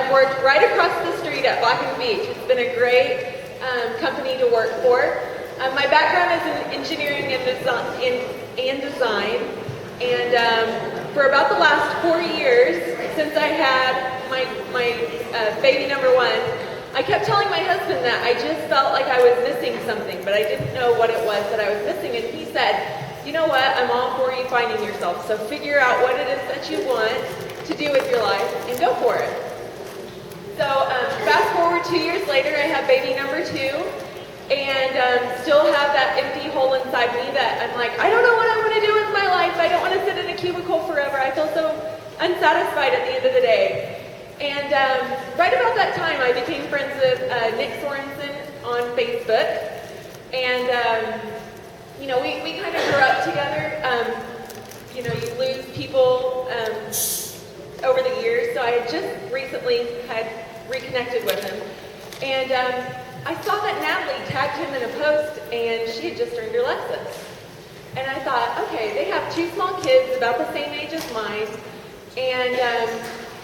I've worked right across the street at Black & Beach. It's been a great company to work for. My background is in engineering and design, and for about the last 4 years, since I had my baby number one, I kept telling my husband that I just felt like I was missing something, but I didn't know what it was that I was missing, and he said, you know what, I'm all for you finding yourself, so figure out what it is that you want to do with your life, and go for it. So fast forward 2 years later, I have baby number two, and still have that empty hole inside me that I'm like, I don't know what I want to do with my life, I don't want to sit in a cubicle forever, I feel so unsatisfied at the end of the day. And right about that time, I became friends with Nick Sorensen on Facebook. And, you know, we kind of grew up together. You know, you lose people over the years. So I had just recently had reconnected with him. And I saw that Natalie tagged him in a post, and she had just earned her lessons. And I thought, okay, they have two small kids about the same age as mine. And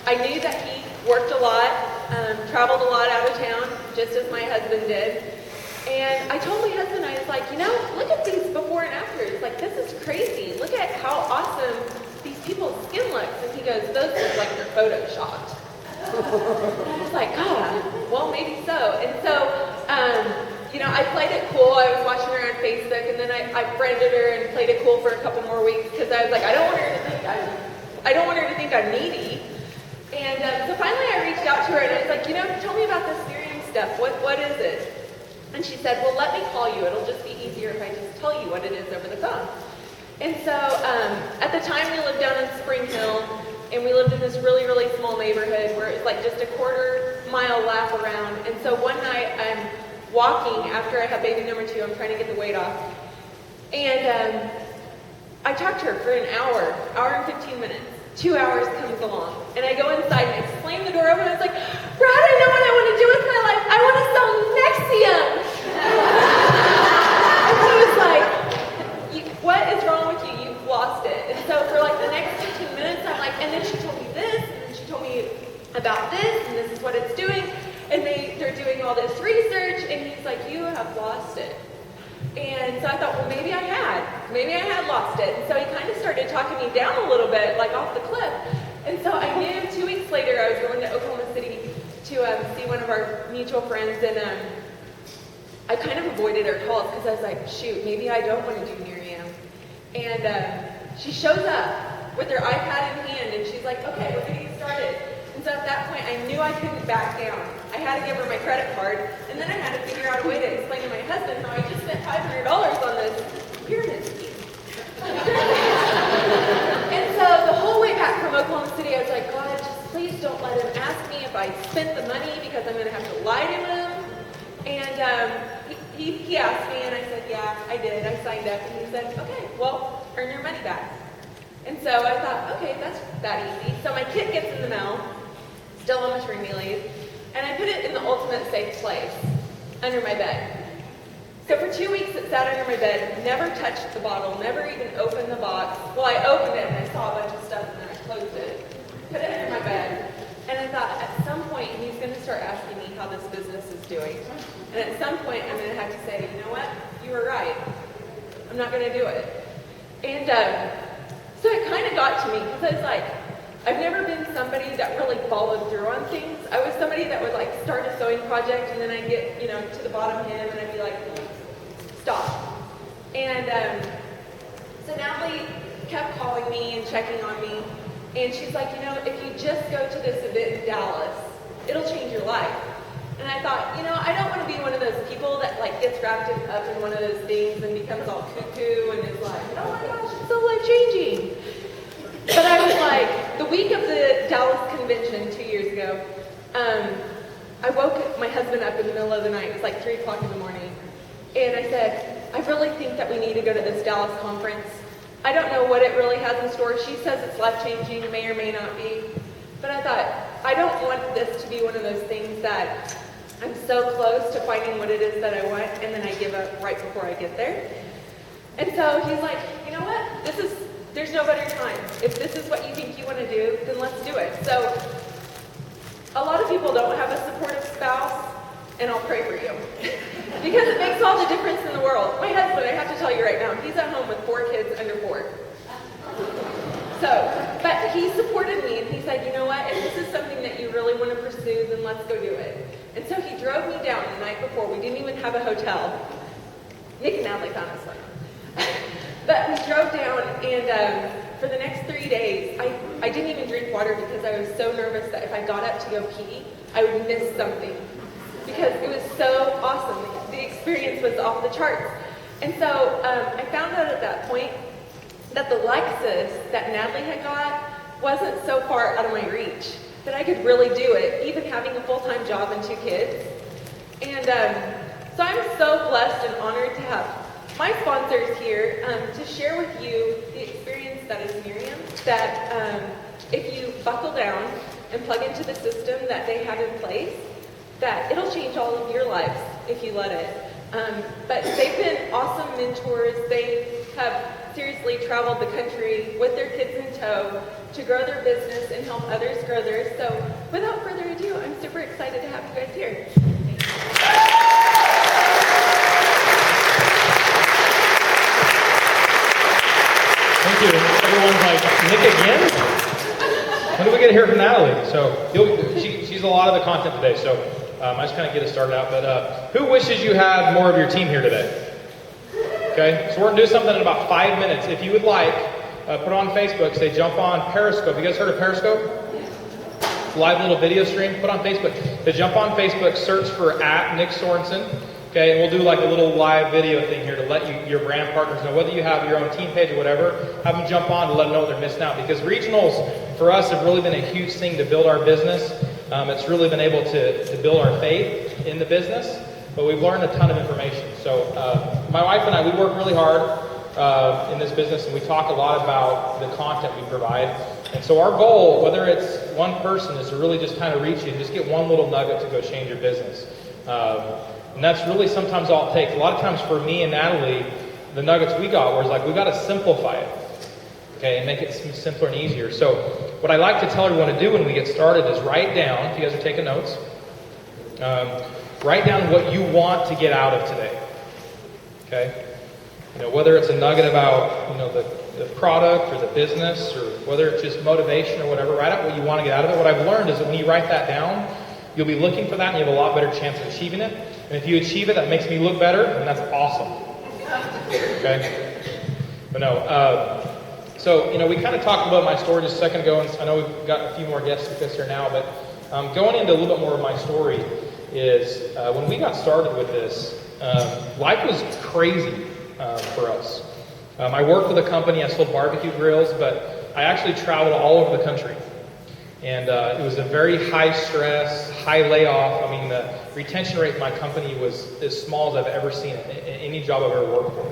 I knew that he worked a lot, traveled a lot out of town, just as my husband did. And I told my husband, I was like, you know, look at these before and afters. Like, this is crazy. Look at how awesome these people's skin looks. And he goes, those look like they're photoshopped. And I was like, God, well, maybe so. And so, you know, I played it cool. I was watching her on Facebook, and then I friended her and played it cool for a couple more weeks because I was like, I don't want her to think I'm needy. And so finally I reached out to her and I was like, you know, tell me about this Nerium stuff. What is it? And she said, well, let me call you. It'll just be easier if I just tell you what it is over the phone. And so at the time we lived down in Spring Hill, and we lived in this really, really small neighborhood where it's like just a quarter-mile lap around. And so one night I'm walking after I have baby number two. I'm trying to get the weight off. And I talked to her for an hour and 15 minutes. 2 hours comes along, and I go inside and I slam the door open, and I was like, Brad, I know what I want to do with my life. I want to sell Nexium. And he was like, what is wrong with you? You've lost it. And so for like the next 15 minutes, I'm like, and then she told me this, and then she told me about this, and this is what it's doing, and they're doing all this research, and he's like, you have lost it. And so I thought, well, maybe I had lost it. And so he kind of started talking me down a little bit, like off the cliff. And so I knew 2 weeks later I was going to Oklahoma City to see one of our mutual friends, and I kind of avoided her calls because I was like, shoot, maybe I don't want to do Nerium. And she shows up with her iPad in hand, and she's like, okay, we're going to get started. And so at that point, I knew I couldn't back down. I had to give her my credit card, and then I had to figure out a way to explain to my husband how I just spent $500 on this pyramid scheme. And so the whole way back from Oklahoma City, I was like, God, just please don't let him ask me if I spent the money because I'm going to have to lie to him. And he asked me, and I said, yeah, I did. I signed up, and he said, okay, well, earn your money back. And so I thought, okay, that's that easy. So my kit gets in the mail, still on maternity leave, and I put it in the ultimate safe place, under my bed. So for 2 weeks it sat under my bed, never touched the bottle, never even opened the box. Well, I opened it and I saw a bunch of stuff, and then I closed it, put it under my bed, and I thought at some point he's going to start asking me how this business is doing. And at some point I'm going to have to say, you know what, you were right. I'm not going to do it. And so it kind of got to me, because I was like, I've never been somebody that really followed through on things. I was somebody that would like start a sewing project, and then I'd get, you know, to the bottom hem, and I'd be like, stop. And so Natalie kept calling me and checking on me, and she's like, you know, if you just go to this event in Dallas, it'll change your life. And I thought, you know, I don't want to be one of those people that like gets wrapped up in one of those things and becomes all cuckoo and is like, oh my gosh, it's so life-changing. But I was like, the week of the Dallas convention 2 years ago, I woke my husband up in the middle of the night. It was like 3 o'clock in the morning. And I said, I really think that we need to go to this Dallas conference. I don't know what it really has in store. She says it's life-changing, may or may not be. But I thought, I don't want this to be one of those things that I'm so close to finding what it is that I want, and then I give up right before I get there. And so he's like, you know what? There's no better time. If this is what you think you want to do, then let's do it. So a lot of people people don't have a supportive spouse, and I'll pray for you. Because it makes all the difference in the world. My husband, I have to tell you right now, he's at home with 4 kids under 4. So, but he supported me, and he said, you know what, if this is something that you really want to pursue, then let's go do it. And so he drove me down the night before. We didn't even have a hotel. Nick and Natalie found us one. But we drove down, and for the next 3 days, I didn't even drink water because I was so nervous that if I got up to go pee, I would miss something. Because it was so awesome. The experience was off the charts. And so I found out at that point that the Lexus that Natalie had got wasn't so far out of my reach, that I could really do it, even having a full-time job and 2 kids. And so I'm so blessed and honored to have my sponsors here to share with you the experience that is Nerium, that if you buckle down and plug into the system that they have in place, that it'll change all of your lives if you let it. But they've been awesome mentors. They have seriously traveled the country with their kids in tow to grow their business and help others grow theirs. So without further ado, I'm super excited to have you guys here. Thank you. Everyone's like, Nick again? When do we get to hear from Natalie? So she's a lot of the content today, so I just kind of get us started out. But who wishes you had more of your team here today? Okay, so we're going to do something in about 5 minutes. If you would like, put on Facebook, say jump on Periscope. You guys heard of Periscope? Live little video stream. Put on Facebook. To jump on Facebook, search for @Nick Sorensen. Okay, and we'll do like a little live video thing here to let your brand partners know, whether you have your own team page or whatever, have them jump on to let them know what they're missing out. Because regionals, for us, have really been a huge thing to build our business. It's really been able to build our faith in the business, but we've learned a ton of information. So my wife and I, we work really hard in this business, and we talk a lot about the content we provide. And so our goal, whether it's one person, is to really just kind of reach you and just get one little nugget to go change your business. And that's really sometimes all it takes. A lot of times for me and Natalie, the nuggets we got was like, we got to simplify it, okay, and make it simpler and easier. So what I like to tell everyone to do when we get started is write down, if you guys are taking notes, write down what you want to get out of today, okay? You know, whether it's a nugget about, you know, the product or the business, or whether it's just motivation or whatever, write out what you want to get out of it. What I've learned is that when you write that down, you'll be looking for that and you have a lot better chance of achieving it. And if you achieve it, that makes me look better, and that's awesome. Okay? But no, so, you know, we kind of talked about my story just a second ago, and I know we've got a few more guests with us here now, but going into a little bit more of my story is when we got started with this, life was crazy for us. I worked with a company, I sold barbecue grills, but I actually traveled all over the country. And it was a very high stress, high layoff. I mean, the retention rate in my company was as small as I've ever seen it, any job I've ever worked for.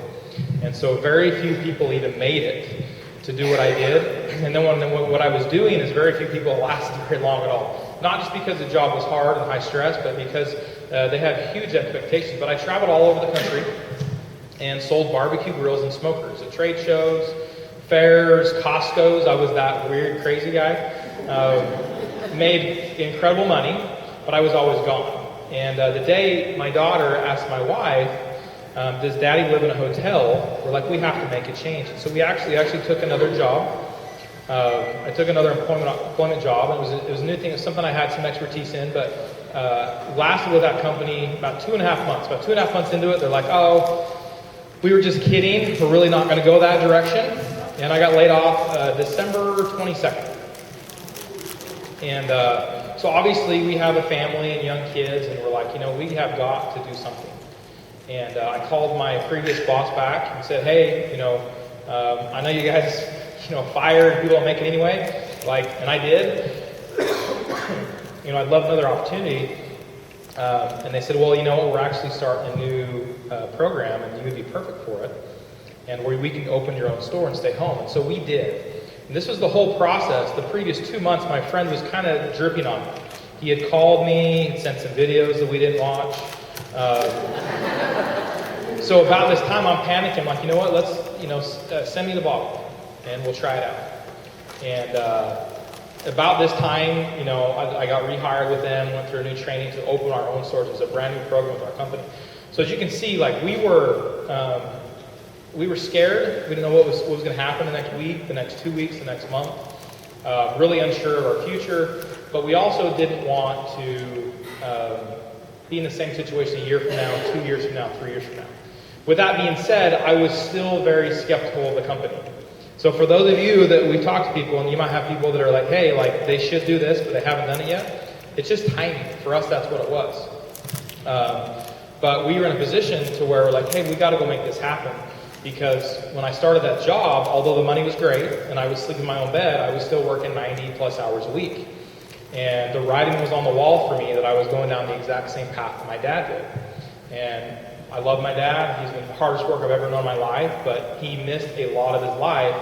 And so very few people even made it to do what I did. And then what I was doing is very few people lasted very long at all. Not just because the job was hard and high stress, but because they had huge expectations. But I traveled all over the country and sold barbecue grills and smokers at trade shows, fairs, Costco's. I was that weird, crazy guy. Made incredible money, but I was always gone. And the day my daughter asked my wife, does Daddy live in a hotel? We're like, we have to make a change. And so we actually took another job. I took another employment job. It was a new thing. It was something I had some expertise in, but lasted with that company about 2.5 months. About 2.5 months into it, they're like, oh, we were just kidding. We're really not going to go that direction. And I got laid off December 22nd. And so obviously we have a family and young kids, and we're like, you know, we have got to do something. And I called my previous boss back and said, hey, you know, I know you guys, you know, fired, people don't make it anyway. Like, and I did. You know, I'd love another opportunity. And they said, well, you know what, we're actually starting a new program, and you would be perfect for it. And where we can open your own store and stay home. And so we did. And this was the whole process. The previous 2 months, my friend was kind of dripping on me. He had called me, had sent some videos that we didn't watch. So about this time, I'm panicking. I'm like, you know what? Let's, you know, send me the bottle, and we'll try it out. And about this time, I got rehired with them, went through a new training to open our own stores. It was a brand new program with our company. So as you can see, like we were scared. We didn't know what was going to happen the next week, the next 2 weeks, the next month. Really unsure of our future, but we also didn't want to be in the same situation a year from now, 2 years from now, 3 years from now. With that being said, I was still very skeptical of the company. So for those of you that we talk to people, and you might have people that are like, hey, like they should do this, but they haven't done it yet. It's just timing. For us, that's what it was. But we were in a position to where we're like, hey, we got to go make this happen. Because when I started that job, although the money was great and I was sleeping in my own bed, I was still working 90 plus hours a week. And the writing was on the wall for me that I was going down the exact same path that my dad did. And I love my dad. He's been the hardest work I've ever known in my life, but he missed a lot of his life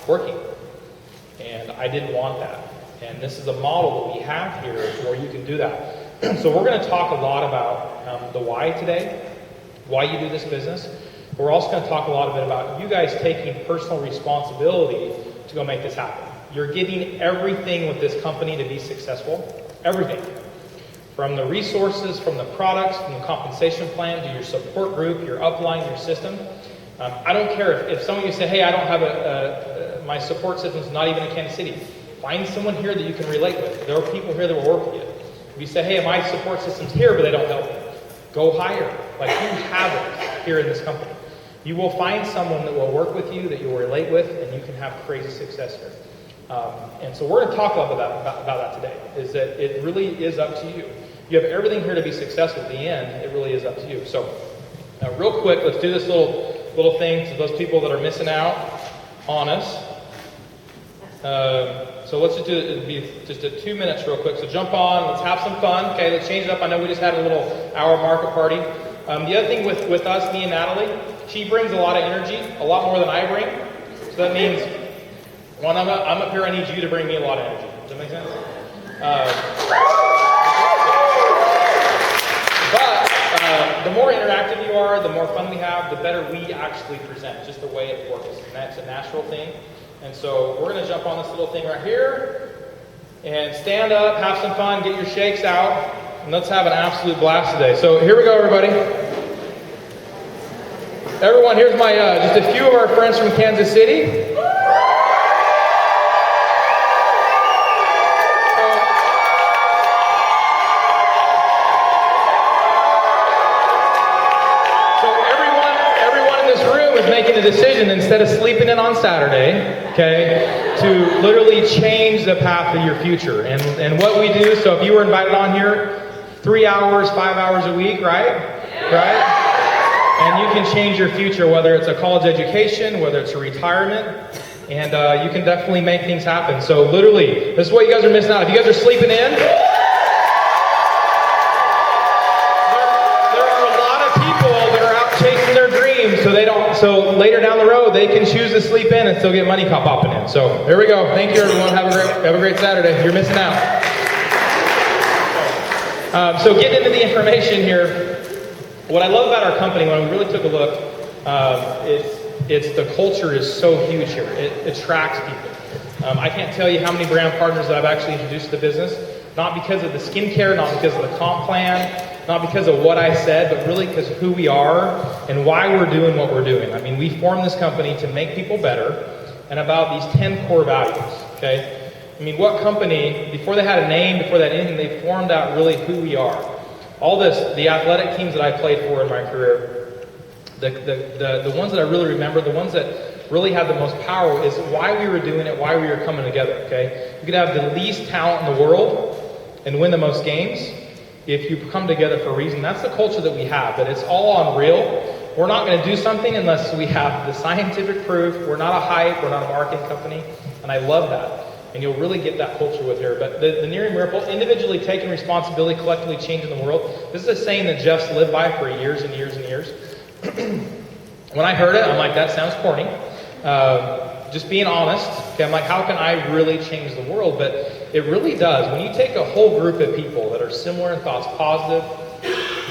working. And I didn't want that. And this is a model that we have here where you can do that. So we're going to talk a lot about the why today, why you do this business. But we're also going to talk a lot bit about you guys taking personal responsibility to go make this happen. You're getting everything with this company to be successful. Everything. From the resources, from the products, from the compensation plan, to your support group, your upline, your system. I don't care if some of you say, hey, I don't have my support system's not even in Kansas City. Find someone here that you can relate with. There are people here that will work with you. If you say, hey, my support system's here, but they don't help me, go hire. Like you have it here in this company. You will find someone that will work with you, that you'll relate with, and you can have crazy success here. And so we're going to talk about that today, is that it really is up to you. You have everything here to be successful. At the end, it really is up to you. So real quick, let's do this little thing to those people that are missing out on us. So let's just do it. It'll be just 2 minutes real quick. So jump on. Let's have some fun. Okay, let's change it up. I know we just had a little hour market party. The other thing with us, me and Natalie, she brings a lot of energy, a lot more than I bring. So that means when I'm up here, I need you to bring me a lot of energy. Does that make sense? But the more interactive you are, the more fun we have, the better we actually present, just the way it works. And that's a natural thing. And so we're going to jump on this little thing right here and stand up, have some fun, get your shakes out, and let's have an absolute blast today. So here we go, everybody. Everyone, here's my just a few of our friends from Kansas City. Making a decision instead of sleeping in on Saturday, okay, to literally change the path of your future. And what we do, so if you were invited on here 3 hours, 5 hours a week, right? Right? And you can change your future, whether it's a college education, whether it's a retirement, and you can definitely make things happen. So literally, this is what you guys are missing out. If you guys are sleeping in, so later down the road, they can choose to sleep in and still get money popping in. So here we go. Thank you, everyone. Have a great Saturday. You're missing out. So getting into the information here, what I love about our company, when we really took a look, it's the culture is so huge here. It attracts people. I can't tell you how many brand partners that I've actually introduced to the business, not because of the skincare, not because of the comp plan, not because of what I said, but really because of who we are and why we're doing what we're doing. I mean, we formed this company to make people better and about these 10 core values, okay? I mean, what company, before they had a name, before they had anything, they formed out really who we are. All this, the athletic teams that I played for in my career, the ones that I really remember, the ones that really had the most power is why we were doing it, why we were coming together, okay? You could have the least talent in the world and win the most games if you come together for a reason. That's the culture that we have, but it's all on real. We're not going to do something unless we have the scientific proof. We're not a hype, we're not a marketing company, and I love that. And you'll really get that culture with here. But the Nerium Miracle, individually taking responsibility, collectively changing the world. This is a saying that Jeff's lived by for years and years and years. When I heard it, I'm like, that sounds corny. Just being honest, okay, I'm like, how can I really change the world? But it really does. When you take a whole group of people that are similar in thoughts, positive,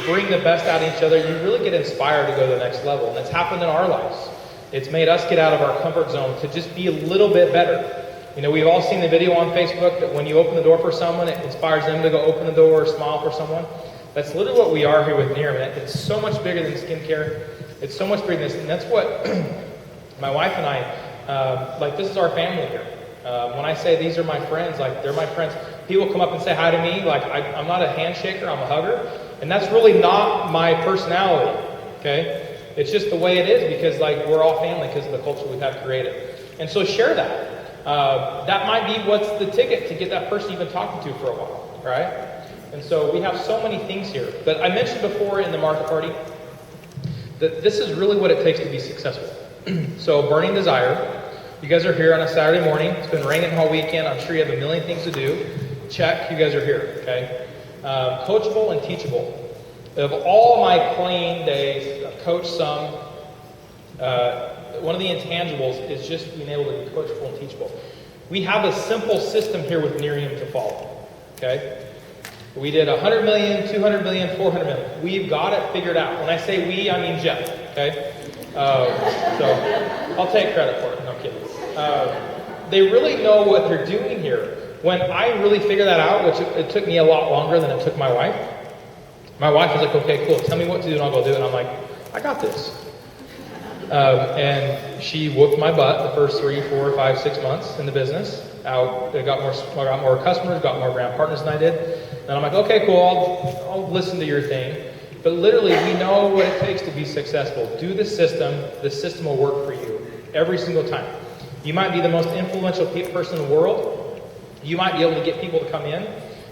bring the best out of each other, you really get inspired to go to the next level. And it's happened in our lives. It's made us get out of our comfort zone to just be a little bit better. We've all seen the video on Facebook that when you open the door for someone, it inspires them to go open the door or smile for someone. That's literally what we are here with Nerium. It's so much bigger than skincare. It's so much bigger than this, and that's what my wife and I, this is our family here. When I say these are my friends, they're my friends. People come up and say hi to me. I'm not a handshaker, I'm a hugger. And that's really not my personality, okay? It's just the way it is because we're all family because of the culture we have created. And so share that. That might be what's the ticket to get that person you've been talking to for a while, right? And so we have so many things here. But I mentioned before in the Martha Party that this is really what it takes to be successful. So burning desire. You guys are here on a Saturday morning. It's been raining all weekend. I'm sure you have a million things to do. Check, you guys are here, okay? Coachable and teachable. Of all my playing days, I've coached some. One of the intangibles is just being able to be coachable and teachable. We have a simple system here with Nerium to follow, okay? We did 100 million, 200 million, 400 million. We've got it figured out. When I say we, I mean Jeff, okay? So I'll take credit for it. No kidding. They really know what they're doing here. When I really figured that out, which it took me a lot longer than it took my wife was like, okay, cool, tell me what to do and I'll go do it. And I'm like, I got this. And she whooped my butt the first 3, 4, 5, 6 months in the business. I got more customers, got more brand partners than I did. And I'm like, okay, cool, I'll listen to your thing. But literally, we know what it takes to be successful. Do the system will work for you every single time. You might be the most influential person in the world. You might be able to get people to come in,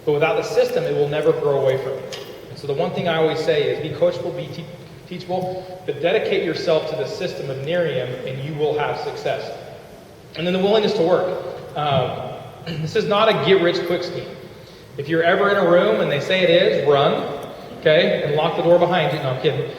but without the system, it will never grow away from you. And so the one thing I always say is be coachable, be teachable, but dedicate yourself to the system of Nerium, and you will have success. And then the willingness to work. This is not a get-rich-quick scheme. If you're ever in a room and they say it is, run, okay, and lock the door behind you. No, I'm kidding.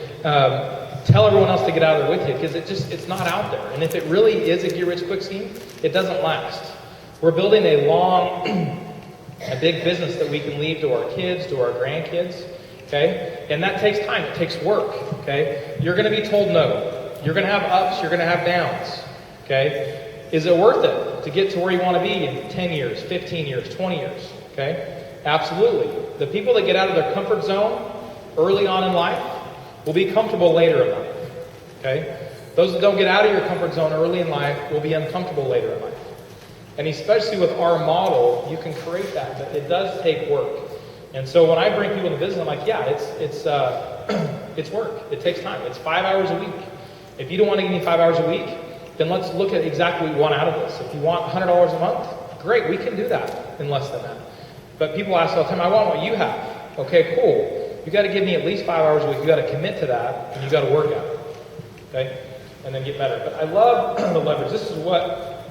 Tell everyone else to get out of there with you because it's not out there. And if it really is a get-rich-quick scheme, it doesn't last. We're building a big business that we can leave to our kids, to our grandkids, okay? And that takes time. It takes work, okay? You're going to be told no. You're going to have ups. You're going to have downs, okay? Is it worth it to get to where you want to be in 10 years, 15 years, 20 years, okay? Absolutely. The people that get out of their comfort zone early on in life will be comfortable later in life, okay? Those that don't get out of your comfort zone early in life will be uncomfortable later in life. And especially with our model, you can create that, but it does take work. And so when I bring people to business, I'm like, yeah, it's work. It takes time. It's 5 hours a week. If you don't want to give me 5 hours a week, then let's look at exactly what you want out of this. If you want $100 a month, great, we can do that in less than that. But people ask all the time, I want what you have. Okay, cool. You got to give me at least 5 hours a week. You got to commit to that, and you got to work at it. Okay, and then get better. But I love the leverage. This is what,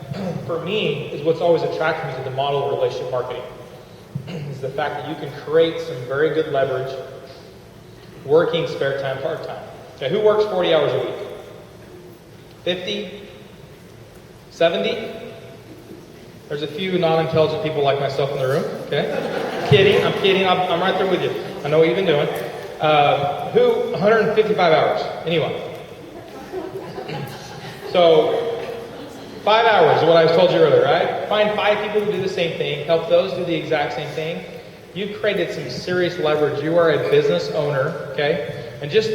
for me, is what's always attracted me to the model of relationship marketing. Is the fact that you can create some very good leverage, working spare time, part-time. Okay, who works 40 hours a week? 50? 70? There's a few non-intelligent people like myself in the room, okay? I'm kidding, I'm right there with you. I know what you've been doing. Who, 155 hours? Anyone? So, 5 hours is what I told you earlier, right? Find 5 people who do the same thing, help those do the exact same thing. You've created some serious leverage. You are a business owner, okay? And just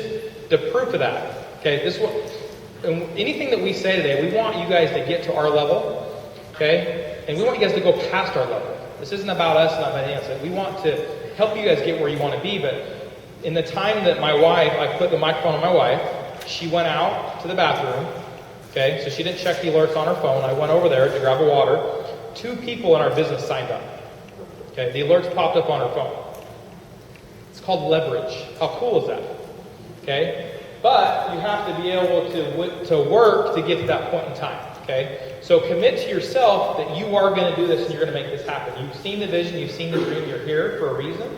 the proof of that, okay? This one, anything that we say today, we want you guys to get to our level, okay? And we want you guys to go past our level. This isn't about us, not about anything else. We want to help you guys get where you want to be, but in the time that I put the microphone on my wife, she went out to the bathroom, okay? So she didn't check the alerts on her phone. I went over there to grab a water. 2 people in our business signed up, okay? The alerts popped up on her phone. It's called leverage. How cool is that, okay? But you have to be able to work to get to that point in time, okay? So commit to yourself that you are going to do this and you're going to make this happen. You've seen the vision, you've seen the dream, you're here for a reason.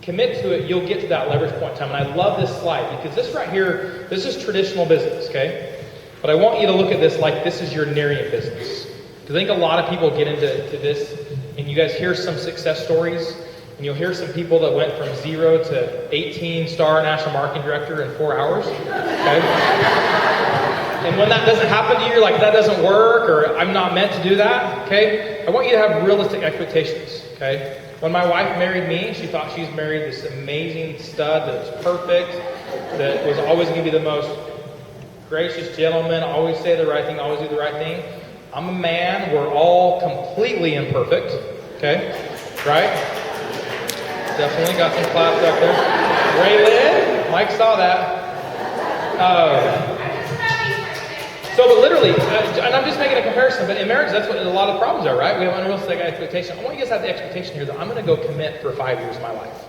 Commit to it, you'll get to that leverage point in time. And I love this slide because this right here, this is traditional business, okay? But I want you to look at this like this is your Nerium business. Because I think a lot of people get into this and you guys hear some success stories and you'll hear some people that went from 0 to 18-star national marketing director in 4 hours, okay? And when that doesn't happen to you, you're like, that doesn't work, or I'm not meant to do that, okay? I want you to have realistic expectations, okay? When my wife married me, she thought she was married this amazing stud that was perfect, that was always going to be the most gracious gentleman, always say the right thing, always do the right thing. I'm a man. We're all completely imperfect, okay? Right? Definitely got some claps up there. Raylan, Mike saw that. But literally, and I'm just making a comparison, but in marriage, that's what a lot of problems are, right? We have unrealistic expectations. I want you guys to have the expectation here that I'm going to go commit for 5 years of my life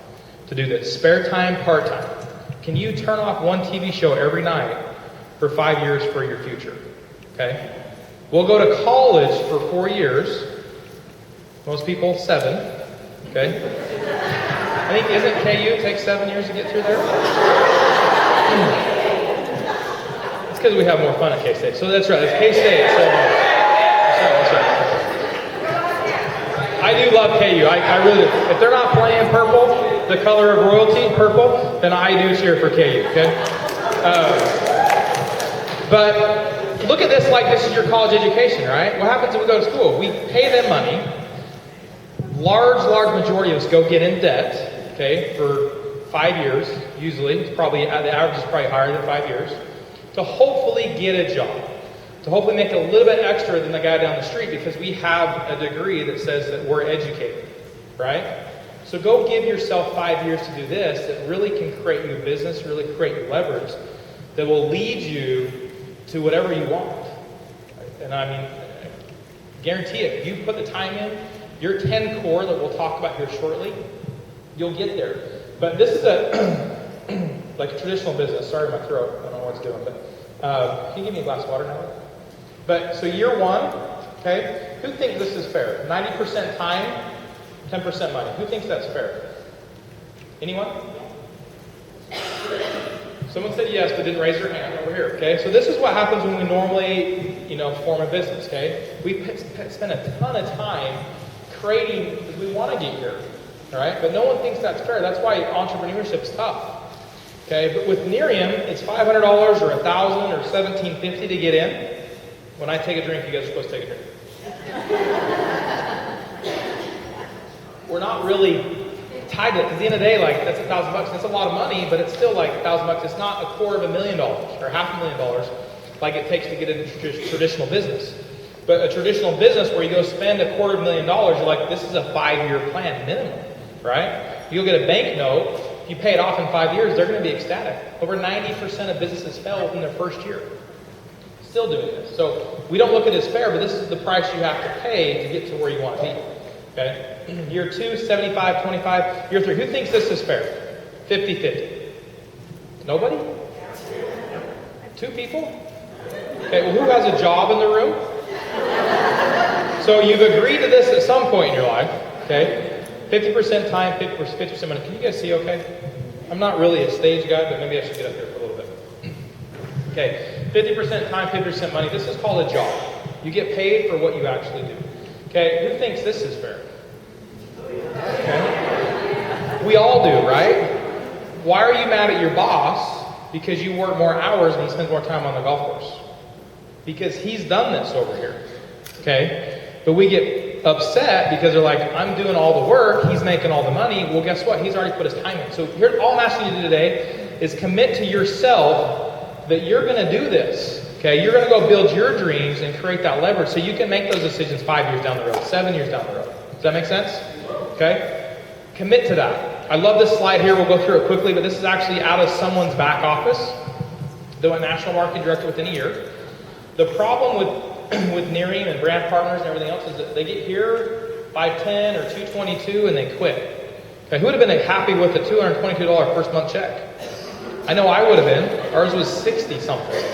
to do this. Spare time, part-time. Can you turn off one TV show every night for 5 years for your future? Okay? We'll go to college for 4 years. Most people, 7. Okay? I think, isn't KU, it takes 7 years to get through there? It's because we have more fun at K-State. So that's right, it's K-State. So that's right. I do love KU. I really do. If they're not playing purple, the color of royalty, purple, then I do cheer for KU, okay? But look at this like this is your college education, right? What happens when we go to school? We pay them money. Large majority of us go get in debt, okay, for 5 years, usually. It's probably, the average is probably higher than 5 years, to hopefully get a job, to hopefully make a little bit extra than the guy down the street because we have a degree that says that we're educated, right? So go give yourself 5 years to do this that really can create you a business, really create you leverage that will lead you to whatever you want. And I mean, guarantee it, if you put the time in, your 10 core that we'll talk about here shortly, you'll get there. But this is a like a traditional business. Sorry, my throat. I don't know what it's doing. But can you give me a glass of water now? But so year one, okay. Who thinks this is fair? 90% time, 10% money. Who thinks that's fair? Anyone? Someone said yes, but didn't raise their hand over here. Okay. So this is what happens when we normally, form a business. Okay. We spend a ton of time creating because we want to get here. All right, but no one thinks that's fair. That's why entrepreneurship is tough. Okay, but with Nerium, it's $500 or $1,000 or $1,750 to get in. When I take a drink, you guys are supposed to take a drink. We're not really tied to it. Because at the end of the day, like that's $1,000. That's a lot of money, but it's still like $1,000. It's not $250,000 or $500,000 like it takes to get into traditional business. But a traditional business where you go spend $250,000, you're like, this is a 5-year plan minimum. Right? You'll get a bank note. If you pay it off in 5 years, they're going to be ecstatic. Over 90% of businesses fail within their first year. Still doing this. So we don't look at it as fair, but this is the price you have to pay to get to where you want to be. Okay? Year 2, 75, 25. Year 3, who thinks this is fair? 50-50. Nobody? 2 people? Okay, well, who has a job in the room? So you've agreed to this at some point in your life. Okay? 50% time, 50% money. Can you guys see okay? I'm not really a stage guy, but maybe I should get up here for a little bit. Okay, 50% time, 50% money. This is called a job. You get paid for what you actually do. Okay, who thinks this is fair? Okay. We all do, right? Why are you mad at your boss? Because you work more hours and he spends more time on the golf course. Because he's done this over here. Okay? But we get upset because they're like, I'm doing all the work, he's making all the money. Well, guess what? He's already put his time in. So here, all I'm asking you to do today is commit to yourself that you're going to do this. Okay? You're going to go build your dreams and create that leverage so you can make those decisions 5 years down the road, 7 years down the road. Does that make sense? Okay? Commit to that. I love this slide here. We'll go through it quickly, but this is actually out of someone's back office. They went national marketing director within a year. The problem with Nerium and brand partners and everything else is that they get here 510 or 222 and they quit. Okay, who would have been happy with a $222 first month check? I know I would have been. Ours was 60 something.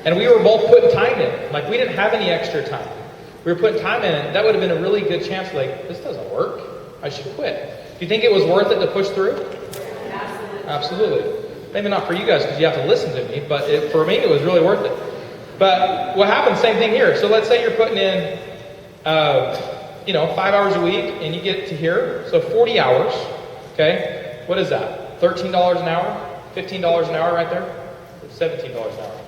And we were both putting time in. Like we didn't have any extra time. We were putting time in and that would have been a really good chance like, this doesn't work. I should quit. Do you think it was worth it to push through? Absolutely. Maybe not for you guys because you have to listen to me, but for me it was really worth it. But what happens, same thing here. So let's say you're putting in, 5 hours a week and you get to here, so 40 hours, okay? What is that? $13 an hour? $15 an hour right there? $17 an hour.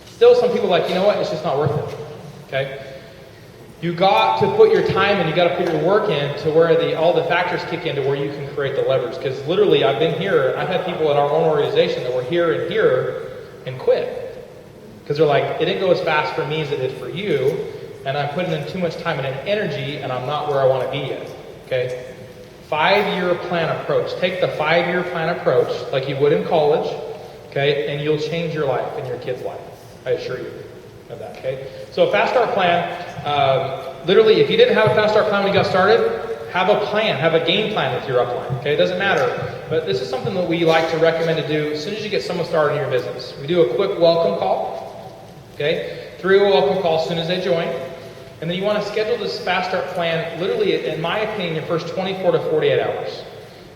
Still, some people are like, you know what, it's just not worth it, okay? You got to put your time in, you got to put your work in to where all the factors kick in to where you can create the levers. Because literally, I've been here, and I've had people in our own organization that were here and quit. Because they're like, it didn't go as fast for me as it did for you, and I'm putting in too much time and energy, and I'm not where I want to be yet, okay? 5-year plan approach. Take the 5-year plan approach, like you would in college, okay, and you'll change your life and your kid's life. I assure you of that, okay? So a fast start plan, literally, if you didn't have a fast start plan when you got started, have a plan, have a game plan with your upline, okay? It doesn't matter, but this is something that we like to recommend to do as soon as you get someone started in your business. We do a quick welcome call, okay? 3-way welcome call as soon as they join. And then you want to schedule this fast start plan, literally, in my opinion, your first 24 to 48 hours.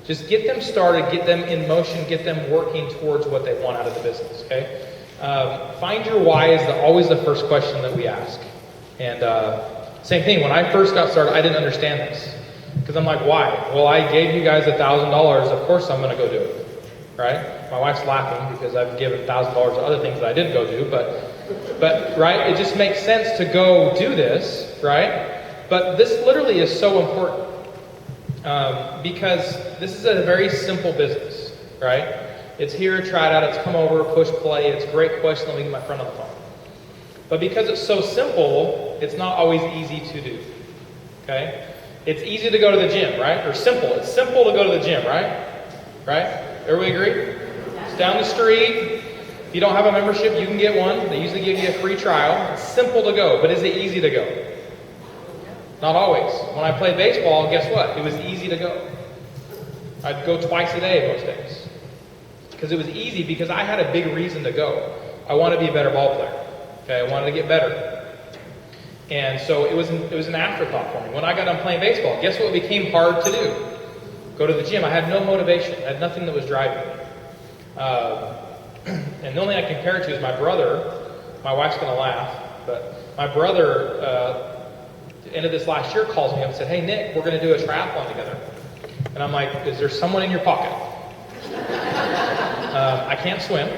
Just get them started, get them in motion, get them working towards what they want out of the business, okay? Find your why is always the first question that we ask. And same thing, when I first got started, I didn't understand this. Because I'm like, why? Well, I gave you guys $1,000, of course I'm going to go do it, right? My wife's laughing because I've given $1,000 to other things that I didn't go do, but right, it just makes sense to go do this, right? But this literally is so important because this is a very simple business, right? It's here, try it out, it's come over, push play, it's a great question, let me get my friend on the phone. But because it's so simple, it's not always easy to do, okay? It's easy to go to the gym, right? Or simple, it's simple to go to the gym, right? Right? Everybody agree? It's down the street. If you don't have a membership, you can get one. They usually give you a free trial. It's simple to go, but is it easy to go? Not always. When I played baseball, guess what? It was easy to go. I'd go twice a day most days. Because it was easy because I had a big reason to go. I wanted to be a better ball player. Okay, I wanted to get better. And so it was an afterthought for me. When I got done playing baseball, guess what became hard to do? Go to the gym. I had no motivation. I had nothing that was driving me. And the only thing I compare it to is my brother. My wife's going to laugh, but my brother, at the end of this last year, calls me up and said, "Hey, Nick, we're going to do a triathlon together." And I'm like, "Is there someone in your pocket?" I can't swim.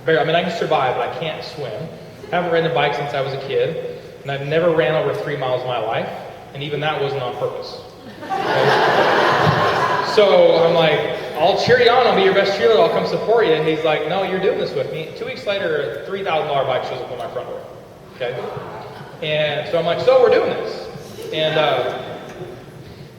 I mean, I can survive, but I can't swim. I haven't ridden a bike since I was a kid, and I've never ran over 3 miles in my life, and even that wasn't on purpose. Okay? So I'm like, I'll cheer you on, I'll be your best cheerleader, I'll come support you. And he's like, "No, you're doing this with me." 2 weeks later, a $3,000 bike shows up on my front door. Okay? And so I'm like, "So we're doing this."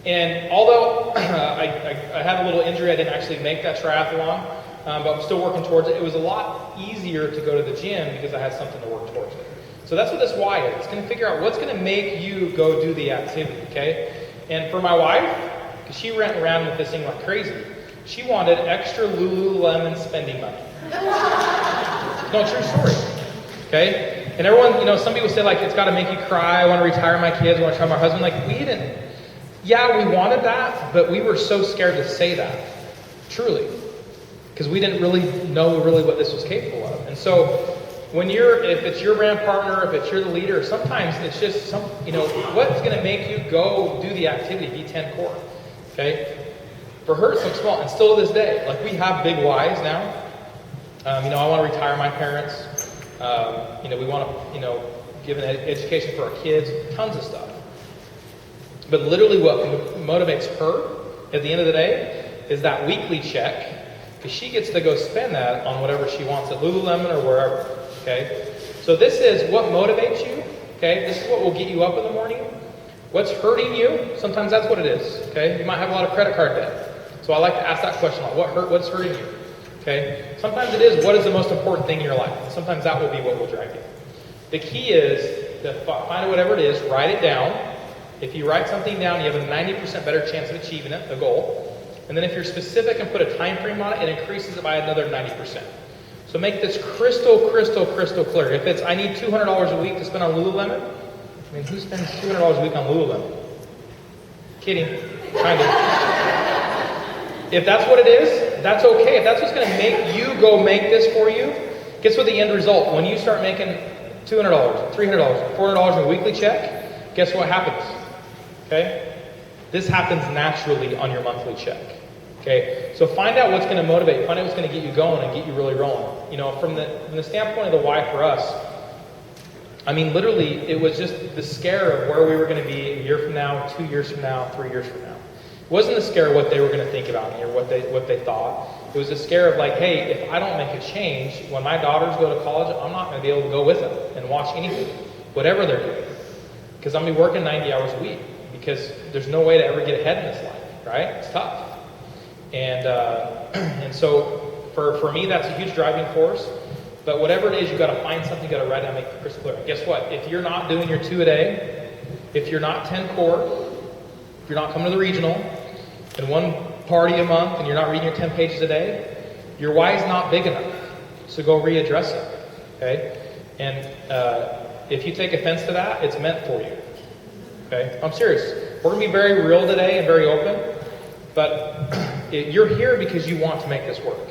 And although I had a little injury, I didn't actually make that triathlon, but I'm still working towards it. It was a lot easier to go to the gym because I had something to work towards it. So that's what this why is. It's going to figure out what's going to make you go do the activity, okay? And for my wife, because she ran around with this thing like crazy, she wanted extra Lululemon spending money. No, true story, okay? And everyone, some people say like, it's got to make you cry, I want to retire my kids, I want to retire my husband. Like, we didn't. Yeah, we wanted that, but we were so scared to say that, truly. Because we didn't really know what this was capable of. And so, if it's your brand partner, if it's you're the leader, sometimes it's just what's going to make you go do the activity, B10 core, okay? For her, it's small, and still to this day, like we have big whys now. I want to retire my parents. We want to, give an education for our kids, tons of stuff. But literally what motivates her at the end of the day is that weekly check, because she gets to go spend that on whatever she wants at Lululemon or wherever, okay? So this is what motivates you, okay? This is what will get you up in the morning. What's hurting you? Sometimes that's what it is, okay? You might have a lot of credit card debt. So I like to ask that question, like, what's hurting you, okay? Sometimes it is, what is the most important thing in your life? And sometimes that will be what will drive you. The key is to find whatever it is, write it down. If you write something down, you have a 90% better chance of achieving it, the goal. And then if you're specific and put a time frame on it, it increases it by another 90%. So make this crystal clear. If it's, I need $200 a week to spend on Lululemon, I mean, who spends $200 a week on Lululemon? Kidding, kind of. If that's what it is, that's okay. If that's what's going to make you go make this for you, guess what the end result? When you start making $200, $300, $400 in a weekly check, guess what happens? Okay? This happens naturally on your monthly check. Okay, so find out what's going to motivate you. Find out what's going to get you going and get you really rolling. You know, from the standpoint of the why for us, I mean, literally, it was just the scare of where we were going to be a year from now, 2 years from now, 3 years from now. It wasn't the scare of what they were going to think about me or what they thought. It was a scare of like, hey, if I don't make a change, when my daughters go to college, I'm not going to be able to go with them and watch anything, whatever they're doing. Because I'm going to be working 90 hours a week because there's no way to ever get ahead in this life, right? It's tough. And so for me, that's a huge driving force. But whatever it is, you got to find something, you got to write down, make it crystal clear. Guess what? If you're not doing your 2 a day, if you're not 10 core, if you're not coming to the regional, and 1 party a month, and you're not reading your 10 pages a day, your why is not big enough. So go readdress it, okay? And if you take offense to that, it's meant for you, okay? I'm serious. We're going to be very real today and very open, but you're here because you want to make this work,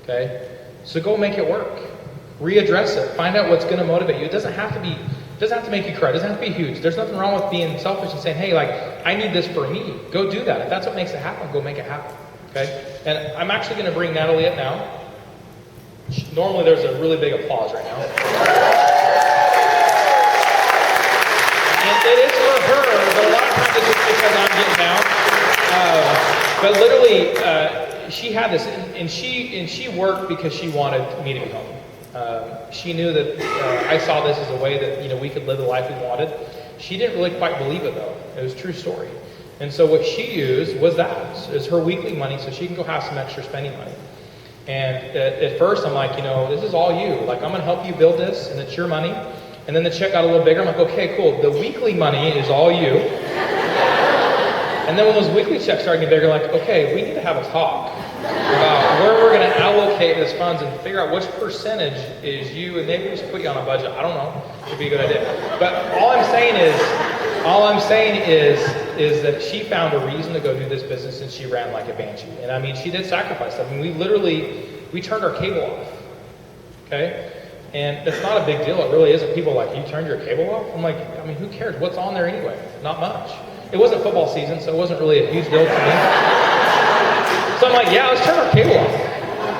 okay? So go make it work. Readdress it. Find out what's going to motivate you. It doesn't have to be. It doesn't have to make you cry. It doesn't have to be huge. There's nothing wrong with being selfish and saying, hey, like, I need this for me. Go do that. If that's what makes it happen, go make it happen. Okay? And I'm actually going to bring Natalie up now. Normally there's a really big applause right now. And it is for her, but a lot of times it's just because I'm getting down. But literally, she had this, and she worked because she wanted me to be home. She knew that I saw this as a way that we could live the life we wanted. She didn't really quite believe it though. It was a true story. And so what she used was that as her weekly money, so she can go have some extra spending money. And at first I'm like, this is all you. Like, I'm going to help you build this, and it's your money. And then the check got a little bigger. I'm like, okay, cool. The weekly money is all you. And then when those weekly checks started getting bigger, like, okay, we need to have a talk about where we're going to allocate these funds and figure out which percentage is you, and maybe we should put you on a budget. I don't know. It'd be a good idea. But all I'm saying is that she found a reason to go do this business, and she ran like a banshee. And I mean, she did sacrifice. I mean, we turned our cable off. Okay? And it's not a big deal. It really isn't. People are like, you turned your cable off? I'm like, I mean, who cares? What's on there anyway? Not much. It wasn't football season, so it wasn't really a huge deal to me. So I'm like, yeah, let's turn our cable off.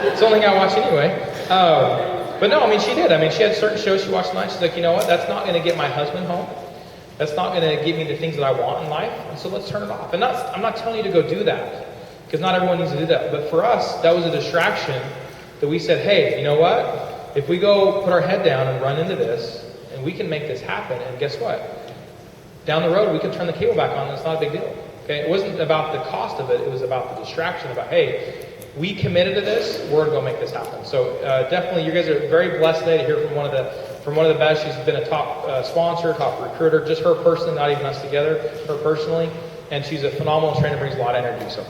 It's the only thing I watch anyway. But no, I mean, she did. I mean, she had certain shows she watched at night. She's like, you know what? That's not going to get my husband home. That's not going to give me the things that I want in life. And so let's turn it off. And I'm not telling you to go do that, because not everyone needs to do that. But for us, that was a distraction that we said, hey, you know what? If we go put our head down and run into this, and we can make this happen, and guess what? Down the road, we can turn the cable back on, and it's not a big deal. Okay? It wasn't about the cost of it. It was about the distraction, about, hey, we committed to this. We're going to go make this happen. So definitely, you guys are very blessed today to hear from one of the best. She's been a top sponsor, top recruiter, just her personally, not even us together, her personally. And she's a phenomenal trainer, brings a lot of energy. So.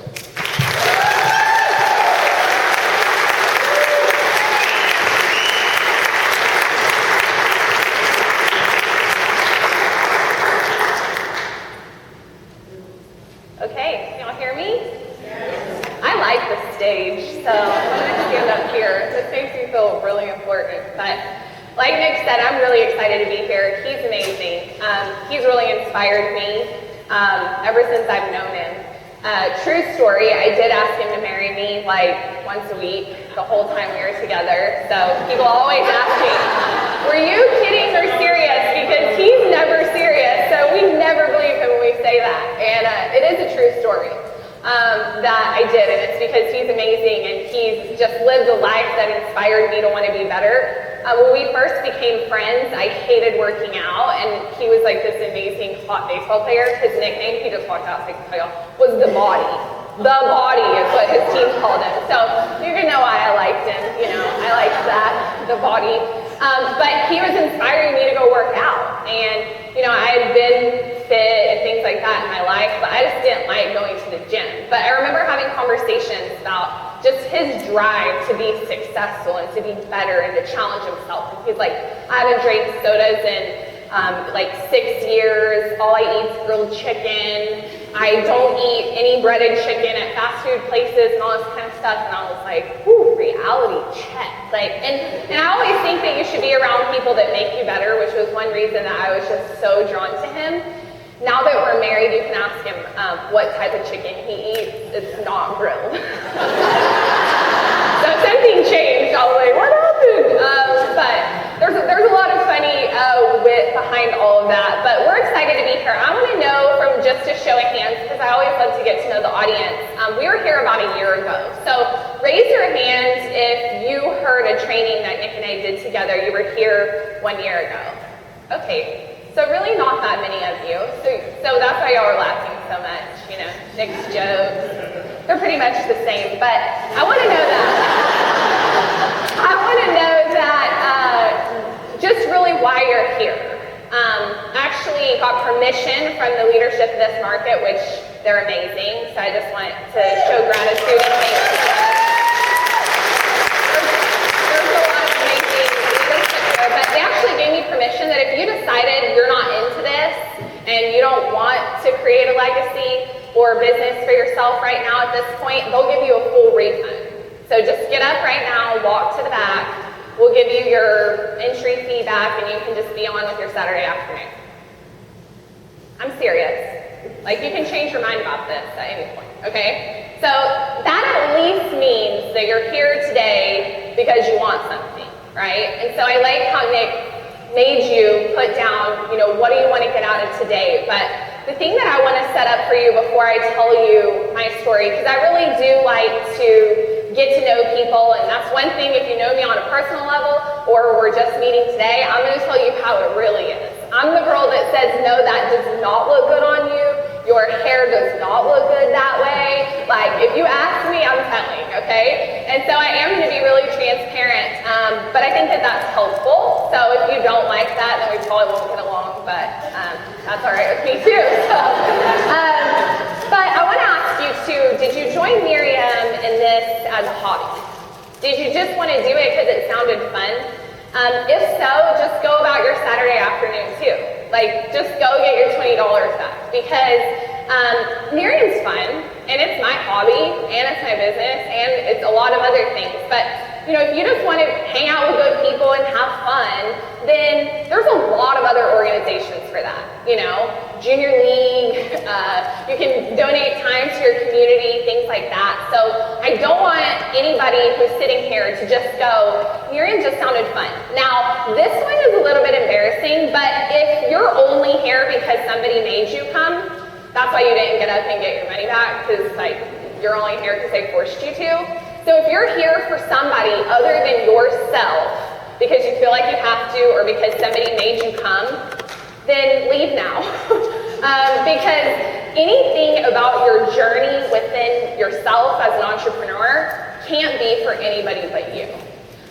Okay, can y'all hear me? I like the stage, so I'm going to stand up here. This makes me feel really important. But like Nick said, I'm really excited to be here. He's amazing. He's really inspired me ever since I've known him. True story, I did ask him to marry me like once a week the whole time we were together. So people always ask me, were you kidding or serious? Because he's never serious, so we never believe him when we say that. And it is a true story that I did, and it's because he's amazing and he's just lived a life that inspired me to want to be better. When we first became friends, I hated working out, and he was like this amazing hot baseball player. His nickname, he just walked out and said, was the body. The body is what his team called him. So you're gonna know why I liked him. I liked that, the body. But he was inspiring me to go work out, and I had been fit and things like that in my life, but I just didn't like going to the gym. But I remember having conversations about just his drive to be successful and to be better and to challenge himself. And he's like, I haven't drank sodas in like 6 years. All I eat is grilled chicken. I don't eat any breaded chicken at fast food places and all this kind of stuff. And I was like, whew, reality check. And I always think that you should be around people that make you better, which was one reason that I was just so drawn to him. Now that we're married, you can ask him what type of chicken he eats. It's not grilled. So something changed. I was like, what happened? But there's a lot of funny wit behind all of that. But we're excited to be here. I want to know from just a show of hands, because I always love to get to know the audience. We were here about a year ago. So raise your hands if you heard a training that Nick and I did together. You were here 1 year ago. Okay. So really not that many of you. So that's why y'all are laughing so much, you know, Nick's jokes. They're pretty much the same, but I want to know that. Just really why you're here. Actually got permission from the leadership of this market, which they're amazing. So I just want to show gratitude and thank you. There's a lot of amazing leadership here, but they actually gave me permission that if you decided you're not into this and you don't want to create a legacy or a business for yourself right now at this point, they'll give you a full refund. So just get up right now, walk to the back. We'll give you your entry fee back and you can just be on with your Saturday afternoon. I'm serious. Like, you can change your mind about this at any point, okay? So that at least means that you're here today because you want something, right? And so I like how Nick made you put down, you know, what do you want to get out of today? But the thing that I want to set up for you before I tell you my story, because I really do like to get to know people, and that's one thing, if you know me on a personal level or we're just meeting today, I'm going to tell you how it really is. I'm the girl that says, no, that does not look good on you. Your hair does not look good that way. Like, if you ask me, I'm telling, okay? And so I am going to be really transparent, but I think that that's helpful. So if you don't like that, then we probably won't get along, but that's all right with me too. So, but I want to ask you too, did you join Nerium in this as a hobby? Did you just want to do it because it sounded fun? If so, just go about your Saturday afternoon too. Like, just go get your $20 back, because Nerium's fun, and it's my hobby, and it's my business, and it's a lot of other things. But, you know, if you just want to hang out with good people and have fun, then there's a lot of other organizations for that, you know, Junior League, you can donate time to your community, things like that. So I don't want anybody who's sitting here to just go, Nerium just sounded fun. Now, this one is a little bit embarrassing, but if you're only here because somebody made you come, that's why you didn't get up and get your money back, because like you're only here because they forced you to. So if you're here for somebody other than yourself, because you feel like you have to, or because somebody made you come, then leave now. Because anything about your journey within yourself as an entrepreneur can't be for anybody but you.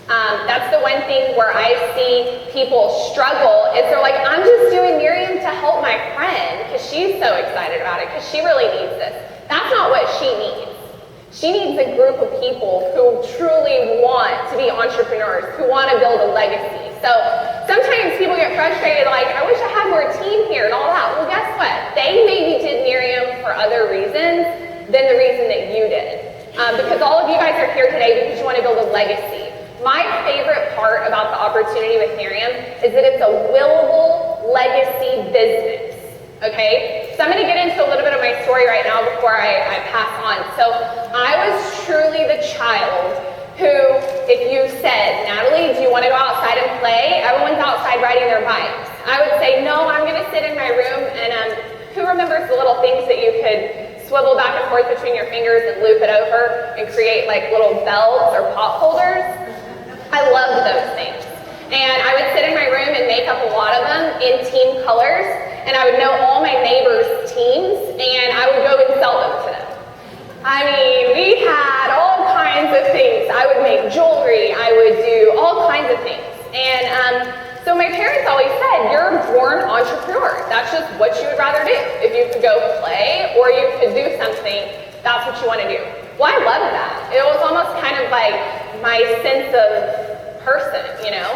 That's the one thing where I see people struggle, is they're like, I'm just doing Nerium to help my friend because she's so excited about it, because she really needs this. That's not what she needs. She needs a group of people who truly want to be entrepreneurs, who want to build a legacy. So sometimes people get frustrated, like, I wish I had more team here and all that. Well, guess what? They maybe did Nerium for other reasons than the reason that you did. Because all of you guys are here today because you want to build a legacy. My favorite part about the opportunity with Nerium is that it's a willable legacy business. Okay, so I'm going to get into a little bit of my story right now before I pass on. So I was truly the child who, if you said, Natalie, do you want to go outside and play? Everyone's outside riding their bikes. I would say, no, I'm going to sit in my room. And who remembers the little things that you could swivel back and forth between your fingers and loop it over and create like little bells or pop holders? I loved those things. And I would sit in my room and make up a lot of them in team colors. And I would know all my neighbors' teams, and I would go and sell them to them. I mean, we had all kinds of things. I would make jewelry. I would do all kinds of things. And so my parents always said, you're a born entrepreneur. That's just what you would rather do. If you could go play or you could do something, that's what you want to do. Well, I loved that. It was almost kind of like my sense of person, you know?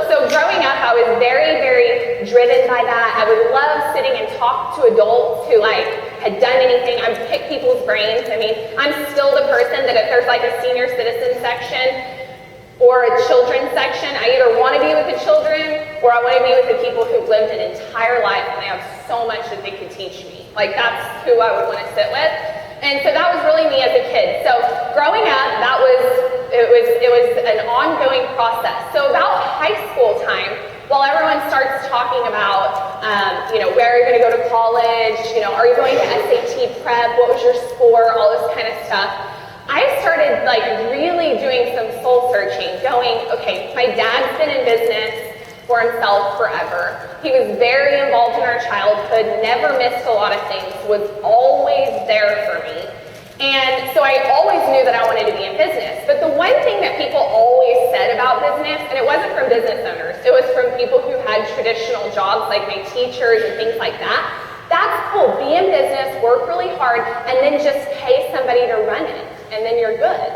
So growing up, I was very, very driven by that. I would love sitting and talk to adults who like had done anything. I would pick people's brains. I mean, I'm still the person that if there's like a senior citizen section, or a children's section. I either want to be with the children or I want to be with the people who've lived an entire life and they have so much that they could teach me. Like that's who I would want to sit with. And so that was really me as a kid. So growing up, it was an ongoing process. So about high school time, while everyone starts talking about, where are you going to go to college? Are you going to SAT prep? What was your score? All this kind of stuff. I started really doing some soul searching, going, okay, my dad's been in business for himself forever. He was very involved in our childhood, never missed a lot of things, was always there for me. And so I always knew that I wanted to be in business. But the one thing that people always said about business, and it wasn't from business owners, it was from people who had traditional jobs like my teachers and things like that. That's cool, be in business, work really hard, and then just pay somebody to run it, and then you're good.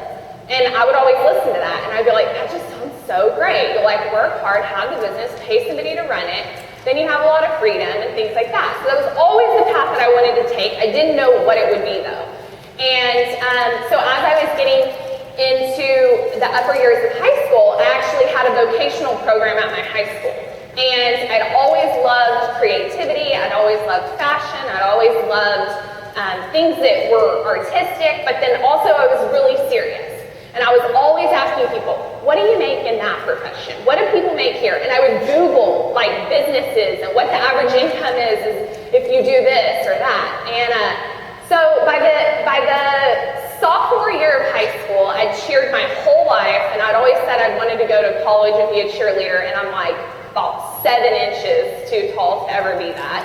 And I would always listen to that, and I'd be like, that just sounds so great. You'll work hard, have the business, pay somebody to run it, then you have a lot of freedom and things like that. So that was always the path that I wanted to take. I didn't know what it would be though. And so as I was getting into the upper years of high school, I actually had a vocational program at my high school. And I'd always loved creativity, I'd always loved fashion, I'd always loved things that were artistic, but then also I was really serious. And I was always asking people, what do you make in that profession? What do people make here? And I would Google businesses and what the average income is if you do this or that. And so by the sophomore year of high school, I'd cheered my whole life, and I'd always said I wanted to go to college and be a cheerleader, and I'm about 7 inches too tall to ever be that.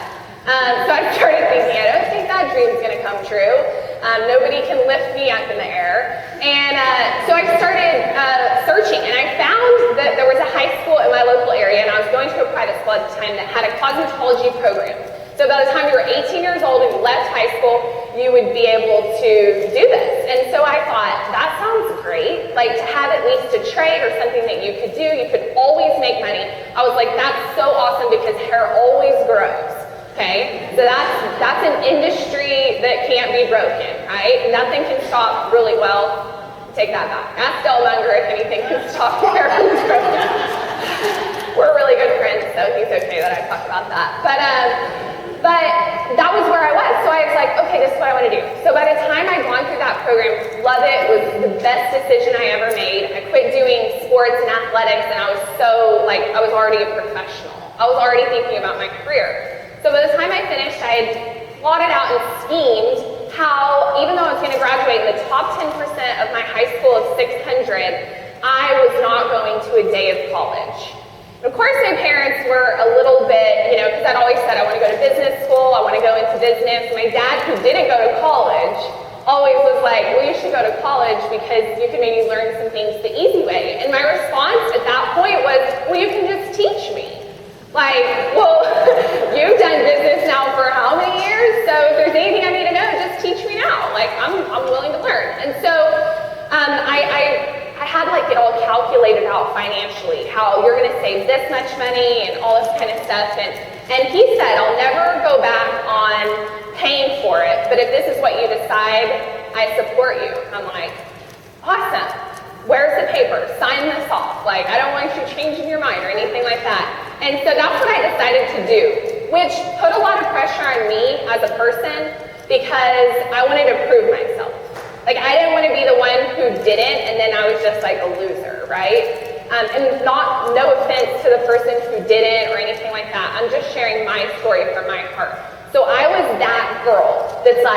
So I started thinking, I don't think that dream's going to come true. Nobody can lift me up in the air. And so I started searching, and I found that there was a high school in my local area, and I was going to a private school at the time that had a cosmetology program. So by the time you were 18 years old and you left high school, you would be able to do this. And so I thought, that sounds great. To have at least a trade or something that you could do, you could always make money. I was like, that's so awesome because hair always grows. Okay, so that's an industry that can't be broken, right? Nothing can stop really well. Take that back. Ask Delmunger if anything can stop hair from growing. We're really good friends, so he's okay that I talk about that. But that was where I was. So I was like, okay, this is what I want to do. So by the time I'd gone through that program, love it, was the best decision I ever made. I quit doing sports and athletics, and I was I was already a professional. I was already thinking about my career. So by the time I finished, I had plotted out and schemed how, even though I was going to graduate in the top 10% of my high school of 600, I was not going to a day of college. And of course, my parents were a little bit, because I'd always said I want to go to business school, I want to go into business. My dad, who didn't go to college, always was like, well, you should go to college because you can maybe learn some things the easy way. And my response at that point was, well, you can just teach me. Well, you've done business now for how many years? So if there's anything I need to know, just teach me now. I'm willing to learn. And so I had it all calculated out financially, how you're going to save this much money and all this kind of stuff. And he said, I'll never go back on paying for it, but if this is what you decide, I support you. I'm like, awesome. Where's the paper? Sign this off. I don't want you changing your mind or anything like that. And so that's what I decided to do, which put a lot of pressure on me as a person because I wanted to prove myself. I didn't want to be the one who didn't and then I was just a loser, right? And no offense to the person who didn't or anything like that. I'm just sharing my story from my heart. So I was that girl that's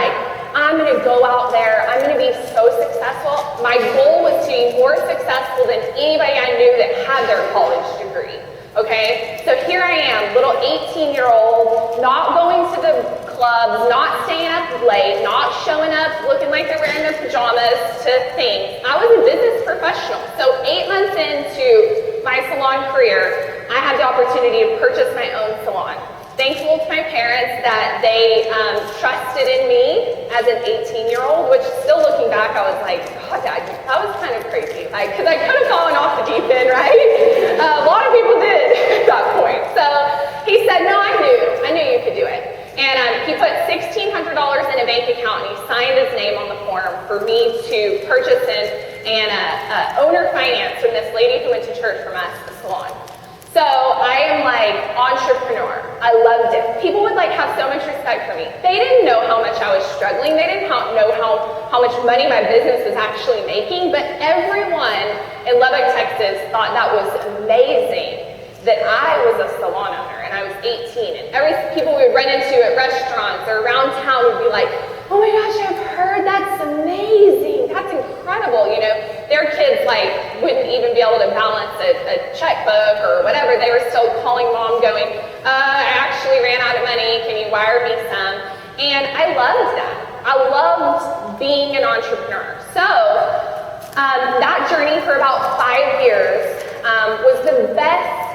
I'm going to go out there, I'm going to be so successful. My goal was to be more successful than anybody I knew that had their college degree. Okay, so here I am, little 18-year-old, not going to the clubs, not staying up late, not showing up looking like they're wearing their pajamas to things. I was a business professional. So 8 months into my salon career, I had the opportunity to purchase my own salon. Thankful to my parents that they trusted in me as an 18-year-old, which still looking back, I was like, God, Dad, that was kind of crazy. Because I could have fallen off the deep end, right? A lot of people did at that point. So he said, no, I knew you could do it. And he put $1,600 in a bank account and he signed his name on the form for me to purchase in. and owner finance from this lady who went to church from us, the salon. So I am like entrepreneur. I loved it. People would like have so much respect for me. They didn't know how much I was struggling. They didn't know how much money my business was actually making, but everyone in Lubbock, Texas thought that was amazing that I was a salon owner and I was 18. And people we would run into at restaurants or around town would be like, oh my gosh, I've heard, that's amazing. That's incredible. You know, their kids like wouldn't even be able to balance a checkbook or whatever. They were still calling mom going, I actually ran out of money. Can you wire me some? And I loved that. I loved being an entrepreneur. So that journey for about 5 years was the best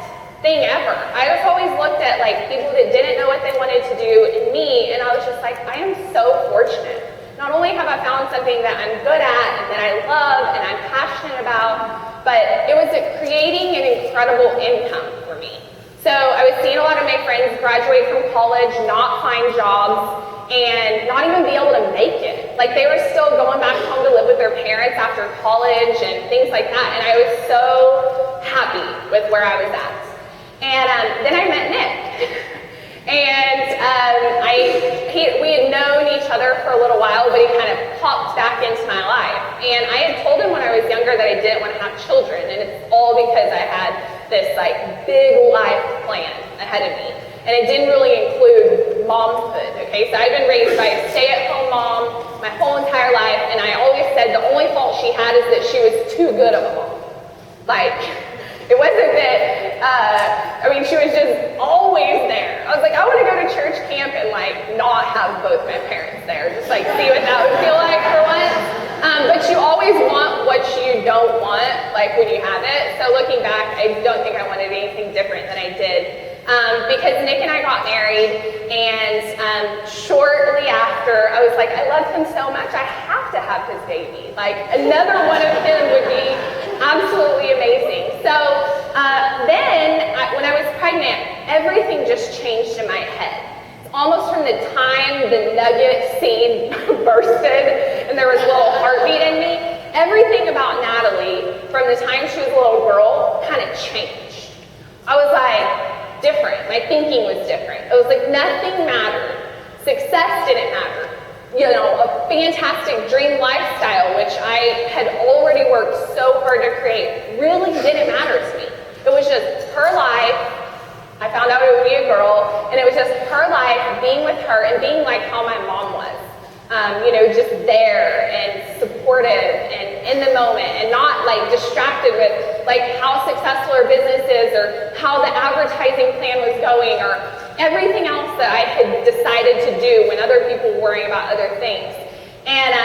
thing ever. I was always looked at like people that didn't know what they wanted to do in me, and I was just like, I am so fortunate. Not only have I found something that I'm good at and that I love and I'm passionate about, but it was creating an incredible income for me. So I was seeing a lot of my friends graduate from college, not find jobs, and not even be able to make it. Like they were still going back home to live with their parents after college and things like that, and I was so happy with where I was at. And then I met Nick, and we had known each other for a little while, but he kind of popped back into my life. And I had told him when I was younger that I didn't want to have children, and it's all because I had this like big life plan ahead of me, and it didn't really include momhood. Okay, so I'd been raised by a stay-at-home mom my whole entire life, and I always said the only fault she had is that she was too good of a mom. Like. It wasn't that, she was just always there. I was like, I want to go to church camp and like not have both my parents there. Just like see what that would feel like for once. But you always want what you don't want, like when you have it. So looking back, I don't think I wanted anything different than I did. Because Nick and I got married, and shortly after, I was like, I love him so much, I have to have his baby. Like, another one of him would be absolutely amazing. So when I was pregnant, everything just changed in my head. It's almost from the time the nugget seed bursted and there was a little heartbeat in me, everything about Natalie from the time she was a little girl kind of changed. I was like, different. My thinking was different. It was like nothing mattered. Success didn't matter. You know, a fantastic dream lifestyle, which I had already worked so hard to create, really didn't matter to me. It was just her life. I found out it would be a girl, and it was just her life, being with her, and being like how my mom was. Just there and supportive and in the moment, and not like distracted with like how successful her business is or how the advertising plan was going or everything else that I had decided to do when other people were worrying about other things. And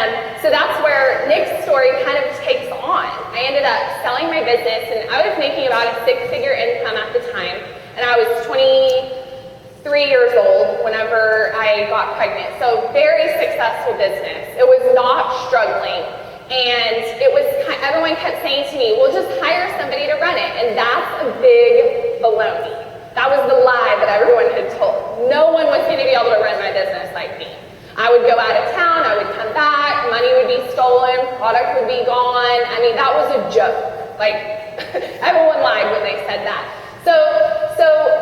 so that's where Nick's story kind of takes on. I ended up selling my business, and I was making about a 6-figure income at the time, and I was 23 years old whenever I got pregnant. So very successful business. It was not struggling. And it was, everyone kept saying to me, well, just hire somebody to run it. And that's a big baloney. That was the lie that everyone had told. No one was going to be able to run my business like me. I would go out of town, I would come back, money would be stolen, product would be gone. I mean, that was a joke. Like, everyone lied when they said that. So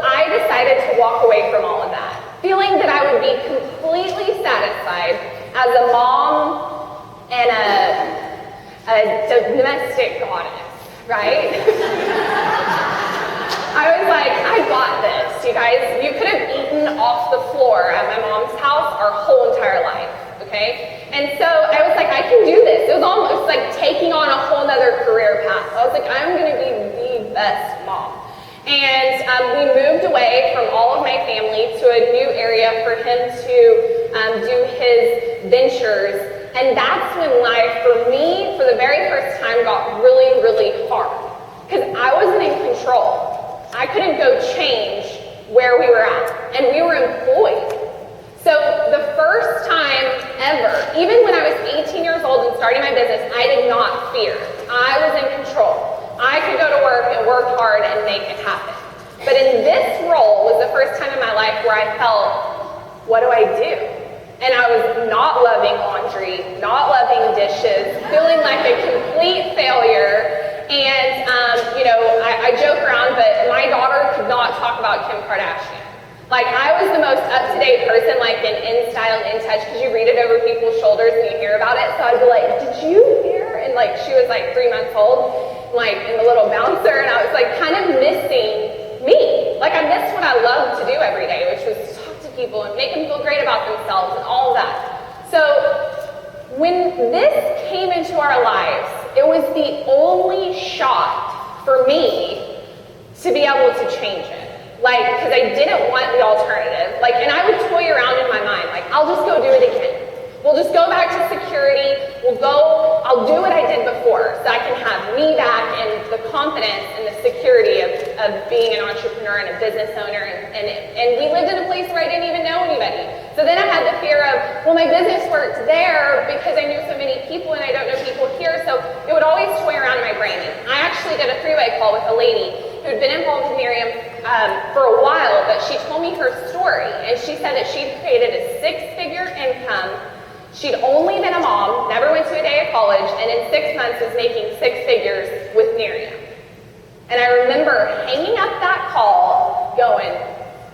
I decided to walk away from all of that, feeling that I would be completely satisfied as a mom and a domestic goddess, right? I was like, I got this, you guys. You could have eaten off the floor at my mom's house our whole entire life, okay? And so I was like, I can do this. It was almost like taking on a whole nother career path. I was like, I'm gonna be the best mom. And we moved away from all of my family to a new area for him to do his ventures. And that's when life, for me, for the very first time, got really, really hard. Because I wasn't in control. I couldn't go change where we were at. And we were employed. So the first time ever, even when I was 18 years old and starting my business, I did not fear. I was in control. I could go to work and work hard and make it happen. But in this role was the first time in my life where I felt, what do I do? And I was not loving laundry, not loving dishes, feeling like a complete Like, I was the most up-to-date person, like, in style and in touch, because you read it over people's shoulders and you hear about it. So I'd be like, did you hear? And, like, she was, like, 3 months old, like, in the little bouncer, and I was, like, kind of missing me. Like, I missed what I loved to do every day, which was talk to people and make them feel great about themselves and all of that. So when this came into our lives, it was the only shot for me to be able to change it. Like, because I didn't want the alternative. Like, and I would toy around in my mind, like, I'll just go do it again. We'll just go back to security. I'll do what I did before so I can have me back and the confidence and the security of being an entrepreneur and a business owner. And we lived in a place where I didn't even know anybody. So then I had the fear of, well, my business worked there because I knew so many people and I don't know people here. So it would always toy around in my brain. And I actually did a three-way call with a lady who'd been involved in Nerium for a while, but she told me her story. And she said that she'd created a six-figure income. She'd only been a mom, never went to a day of college, and in 6 months was making six figures with Nerium. And I remember hanging up that call going,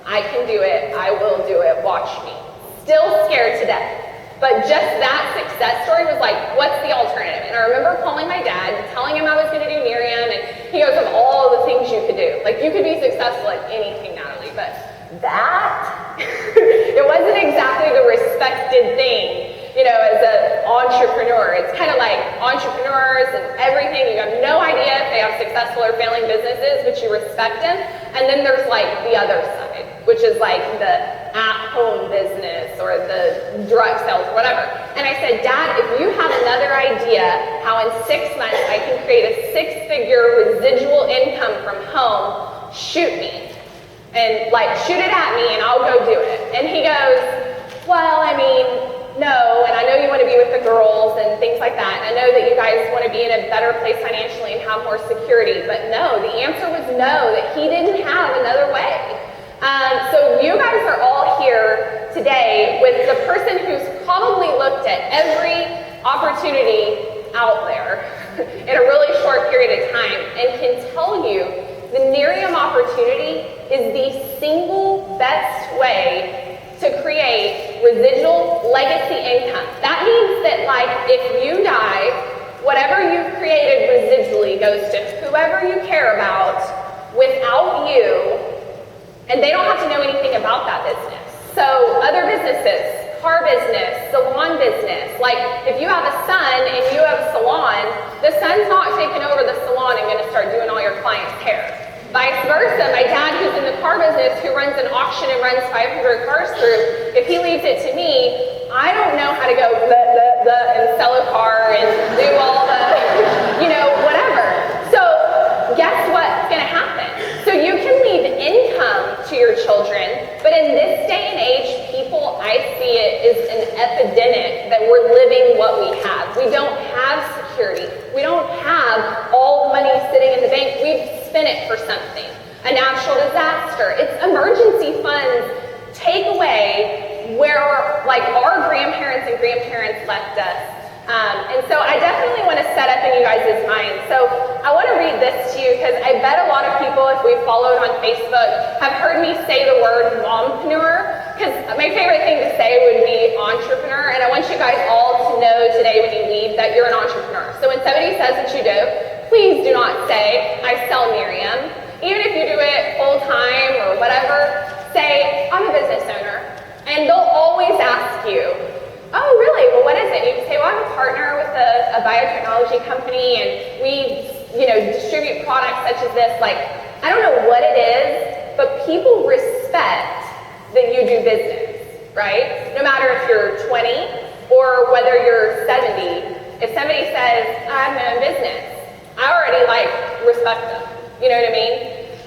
I can do it, I will do it, watch me. Still scared to death. But just that success story was like, what's the alternative? And I remember calling my dad and telling him I was going to do Nerium, and he goes, of all the things you could do. Like, you could be successful at anything, Natalie, but that, it wasn't exactly the respected thing, you know, as an entrepreneur. It's kind of like entrepreneurs and everything. You have no idea if they have successful or failing businesses, but you respect them. And then there's like the other side, which is like the at-home business or the direct sales or whatever. And I said, Dad, if you have another idea how in 6 months I can create a six-figure residual income from home, shoot me. And like, shoot it at me and I'll go do it. And he goes, well, I mean, no, and I know you want to be with the girls and things like that, and I know that you guys want to be in a better place financially and have more security, but no, the answer was no, that he didn't have another way. So you guys are all here today with the person who's probably looked at every opportunity out there in a really short period of time and can tell you the Nerium opportunity is the single best way to create residual legacy income. That means that, like, if you die, whatever you've created residually goes to whoever you care about without you, and they don't have to know anything about that business. So other businesses, car business, salon business, like if you have a son and you have a salon, the son's not taking over the salon and gonna start doing all your clients' hair. Vice versa, my dad who's in the car business, who runs an auction and runs 500 cars through, if he leaves it to me, I don't know how to go and sell a car and do all the, you know, whatever. So guess what's gonna happen? So you can leave income to your children, but in this day and age, people, I see it as an epidemic that we're living what we have. We don't have security. We don't have all the money sitting in the bank. We've spent it for something. A natural disaster. It's emergency funds take away where like our grandparents and grandparents left us. And so I definitely want to set up in you guys' minds. So I want to read this to you because I bet a lot of people, if we followed on Facebook, have heard me say the word mompreneur, because my favorite thing to say would be entrepreneur, and I want you guys all to know today when you leave that you're an entrepreneur. So when somebody says that you do, please do not say, I sell Nerium. Even if you do it full-time or whatever, say, I'm a business owner. And they'll always ask you, oh, really? Well, what is it? You can say, well, I'm a partner with a biotechnology company, and we, you know, distribute products such as this. Like, I don't know what it is, but people respect that you do business, right? No matter if you're 20 or whether you're 70. If somebody says, I have my own business, I already, like, respect them. You know what I mean?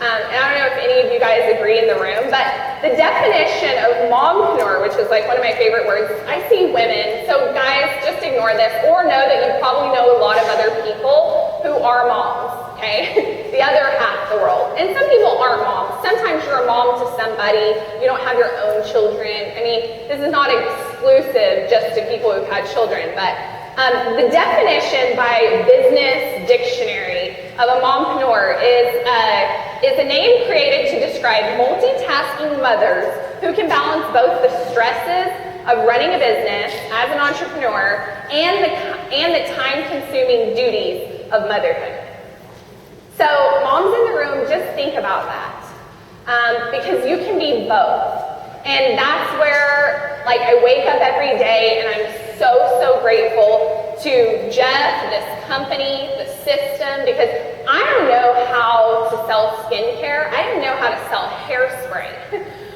And I don't know if any of you guys agree in the room, but the definition of mompreneur, which is like one of my favorite words, I see women, so guys, just ignore this, or know that you probably know a lot of other people who are moms, okay? The other half of the world. And some people aren't moms. Sometimes you're a mom to somebody, you don't have your own children. I mean, this is not exclusive just to people who've had children, but the definition by Business Dictionary of a mompreneur is a name created to describe multitasking mothers who can balance both the stresses of running a business as an entrepreneur and the time-consuming duties of motherhood. So moms in the room, just think about that, because you can be both. And that's where, like, I wake up every day and I'm so grateful to Jeff, this company, the system, because I don't know how to sell skincare. I didn't know how to sell hairspray.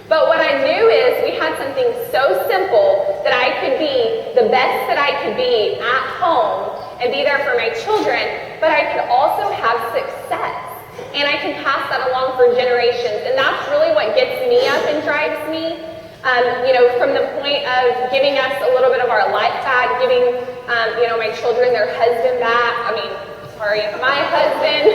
But what I knew is we had something so simple that I could be the best that I could be at home and be there for my children, but I could also have success. And I can pass that along for generations. And that's really what gets me up and drives me. From the point of giving us a little bit of our life back, giving, my children their husband back. My husband.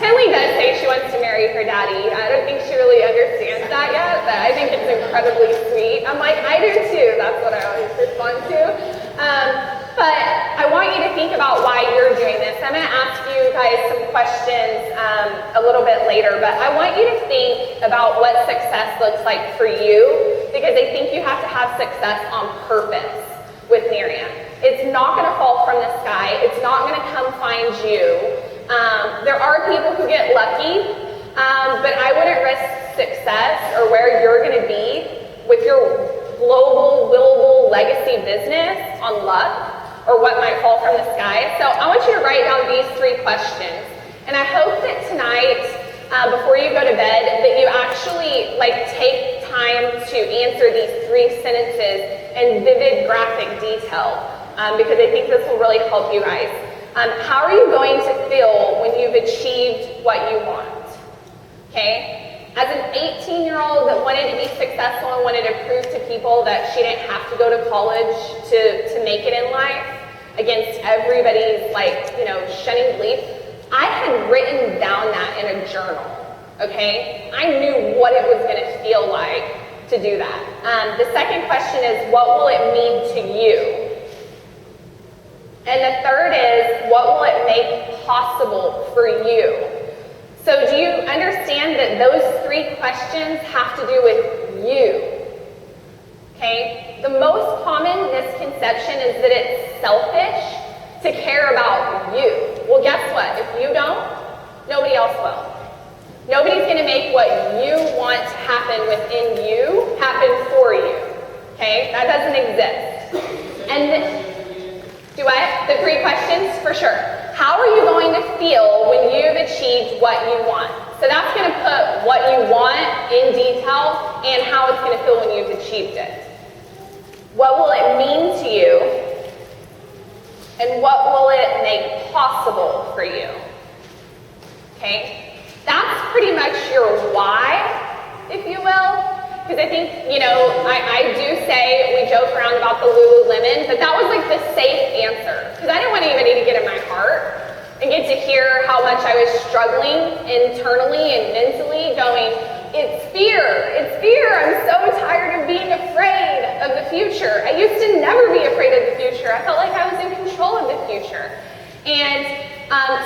Tinley does say she wants to marry her daddy. I don't think she really understands that yet, but I think it's incredibly sweet. I'm like, I do too. That's what I always respond to. But I want you to think about why you're doing this. I'm going to ask you guys some questions a little bit later, but I want you to think about what success looks like for you, because I think you have to have success on purpose with Nerium. It's not going to fall from the sky. It's not going to come find you. There are people who get lucky, but I wouldn't risk success or where you're going to be with your global, willable legacy business on luck or what might fall from the sky. So I want you to write down these 3 questions. And I hope that tonight, before you go to bed, that you actually take time to answer these 3 sentences in vivid graphic detail, because I think this will really help you guys. How are you going to feel when you've achieved what you want? Okay? As an 18-year-old that wanted to be successful and wanted to prove to people that she didn't have to go to college to make it in life, against everybody's shunning belief, I had written down that in a journal. Okay? I knew what it was going to feel like to do that. The second question is, what will it mean to you? And the third is, what will it make possible for you? So do you understand that those 3 questions have to do with you? Okay? The most common misconception is that it's selfish to care about you. Well, guess what? If you don't, nobody else will. Nobody's going to make what you want to happen within you happen for you. Okay? That doesn't exist. And do I? The 3 questions? For sure. How are you going to feel when you've achieved what you want? So that's going to put what you want in detail and how it's going to feel when you've achieved it. What will it mean to you? And what will it make possible for you? Okay? That's pretty much your why, if you will. Because I think, I do say, we joke around about the Lululemon, but that was the safe answer. Because I didn't want anybody to get in my heart and get to hear how much I was struggling internally and mentally, going, it's fear, I'm so tired of being afraid of the future. I used to never be afraid of the future. I felt like I was in control of the future. And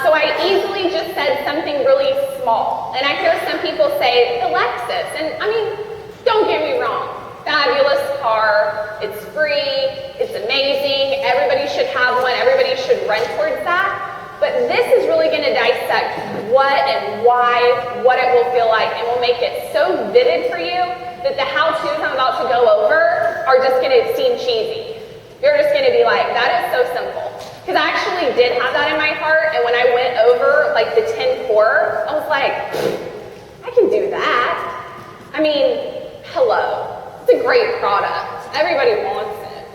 so I easily just said something really small. And I hear some people say, the Lexus, and don't get me wrong, fabulous car, it's free, it's amazing, everybody should have one, everybody should run towards that. But this is really going to dissect what and why, what it will feel like, and will make it so vivid for you that the how-tos I'm about to go over are just going to seem cheesy. You're just going to be like, that is so simple. Because I actually did have that in my heart, and when I went over the 10-4, I was like, I can do that. Hello. It's a great product. Everybody wants it.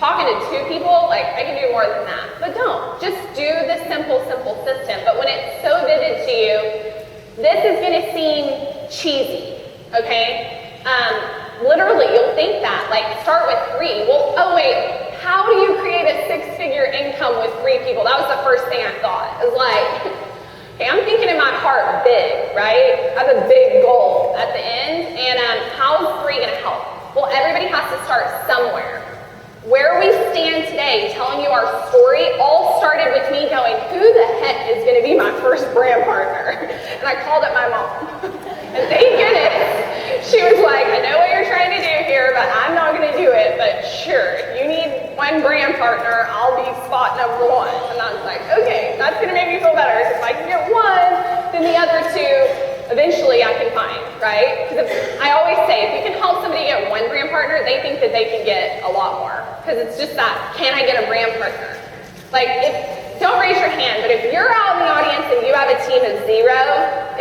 Talking to 2 people, I can do more than that. But don't. Just do the simple system. But when it's so vivid to you, this is going to seem cheesy, okay? Literally, you'll think that. Start with 3. Well, oh wait, how do you create a 6-figure income with 3 people? That was the first thing I thought. It was okay, I'm thinking in my heart big, right? I have a big goal at the end, and how's 3 going to help? Well, everybody has to start somewhere. Where we stand today, telling you our story, all started with me going, who the heck is going to be my first brand partner? And I called up my mom. And thank goodness, she was like, here, but I'm not going to do it. But sure, if you need one brand partner, I'll be spot number one. And I was like, okay, that's going to make me feel better. Because if I can get one, then the other two, eventually I can find, right? Because I always say, if you can help somebody get one brand partner, they think that they can get a lot more. Because it's just that, can I get a brand partner? Like, don't raise your hand, but if you're out in the audience and you have a team of 0,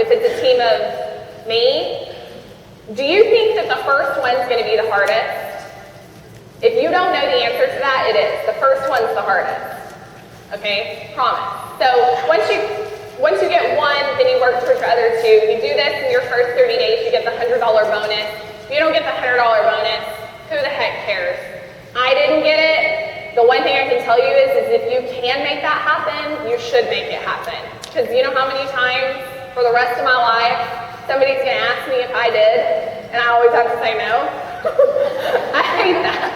if it's a team of me, do you think that the first one's going to be the hardest? If you don't know the answer to that, it is. The first one's the hardest. Okay? Promise. So once you get one, then you work towards your other two. You do this in your first 30 days, you get the $100 bonus. If you don't get the $100 bonus, who the heck cares? I didn't get it. The one thing I can tell you is if you can make that happen, you should make it happen. Because you know how many times for the rest of my life, somebody's going to ask me if I did, and I always have to say no. I hate that.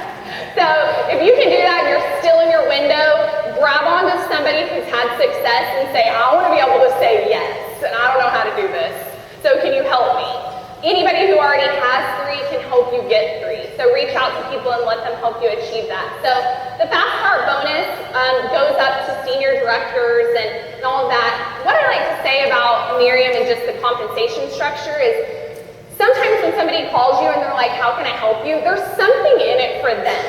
So if you can do that and you're still in your window, grab onto somebody who's had success and say, I want to be able to say yes, and I don't know how to do this. So can you help me? Anybody who already has 3 can help you get 3. So reach out to people and let them help you achieve that. So the Fast Start bonus goes up to senior directors and all of that. What I like to say about Nerium and just the compensation structure is sometimes when somebody calls you and they're like, how can I help you? There's something in it for them,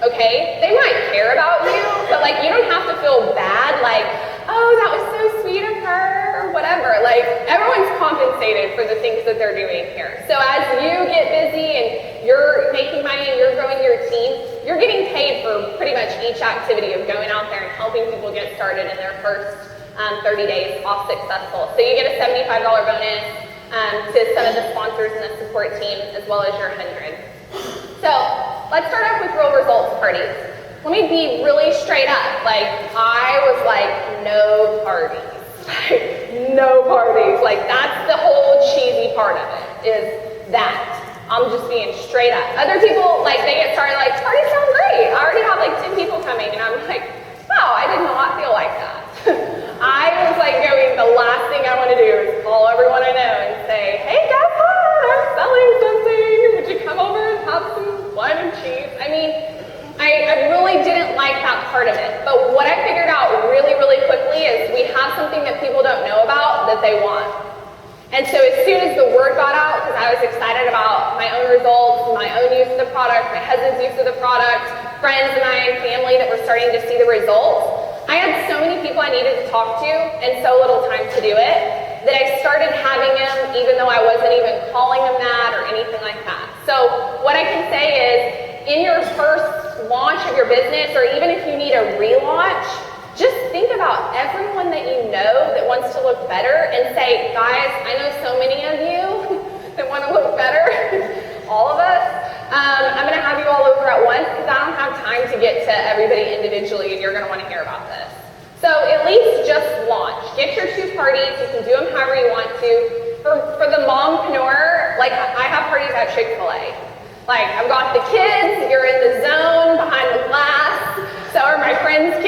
okay? They might care about you, but like you don't have to feel bad like, oh, that was so sweet of her, or whatever. Like, everyone's compensated for the things that they're doing here. So as you get busy and you're making money and you're growing your team, you're getting paid for pretty much each activity of going out there and helping people get started in their first 30 days off successful. So you get a $75 bonus to some of the sponsors and the support team, as well as your 100. So let's start off with real results parties. Let me be really straight up. Like, I was like, no parties. Like, no parties. Like, that's the whole cheesy part of it, is that. I'm just being straight up. Other people, like, they get started like, parties sound great. I already have like 10 people coming. And I'm like, wow, I did not feel like that. I was like going, the last thing I want to do is call everyone I know and say, hey, guess what? I'm selling something. Would you come over and have some wine and cheese? I mean, I really didn't like that part of it. But what I figured out really, really quickly is we have something that people don't know about that they want. And so as soon as the word got out, because I was excited about my own results, my own use of the product, my husband's use of the product, friends and I and family that were starting to see the results, I had so many people I needed to talk to and so little time to do it that I started having them even though I wasn't even calling them that or anything like that. So what I can say is, in your first launch of your business, or even if you need a relaunch, just think about everyone that you know that wants to look better and say, guys, I know so many of you that want to look better, all of us. I'm going to have you all over at once because I don't have time to get to everybody individually and you're going to want to hear about this. So at least just launch. Get your 2 parties. You can do them however you want to. For the mompreneur, like I have parties at Chick-fil-A. Like, I've got the kids, you're in the zone behind the glass, so are my friends' kids.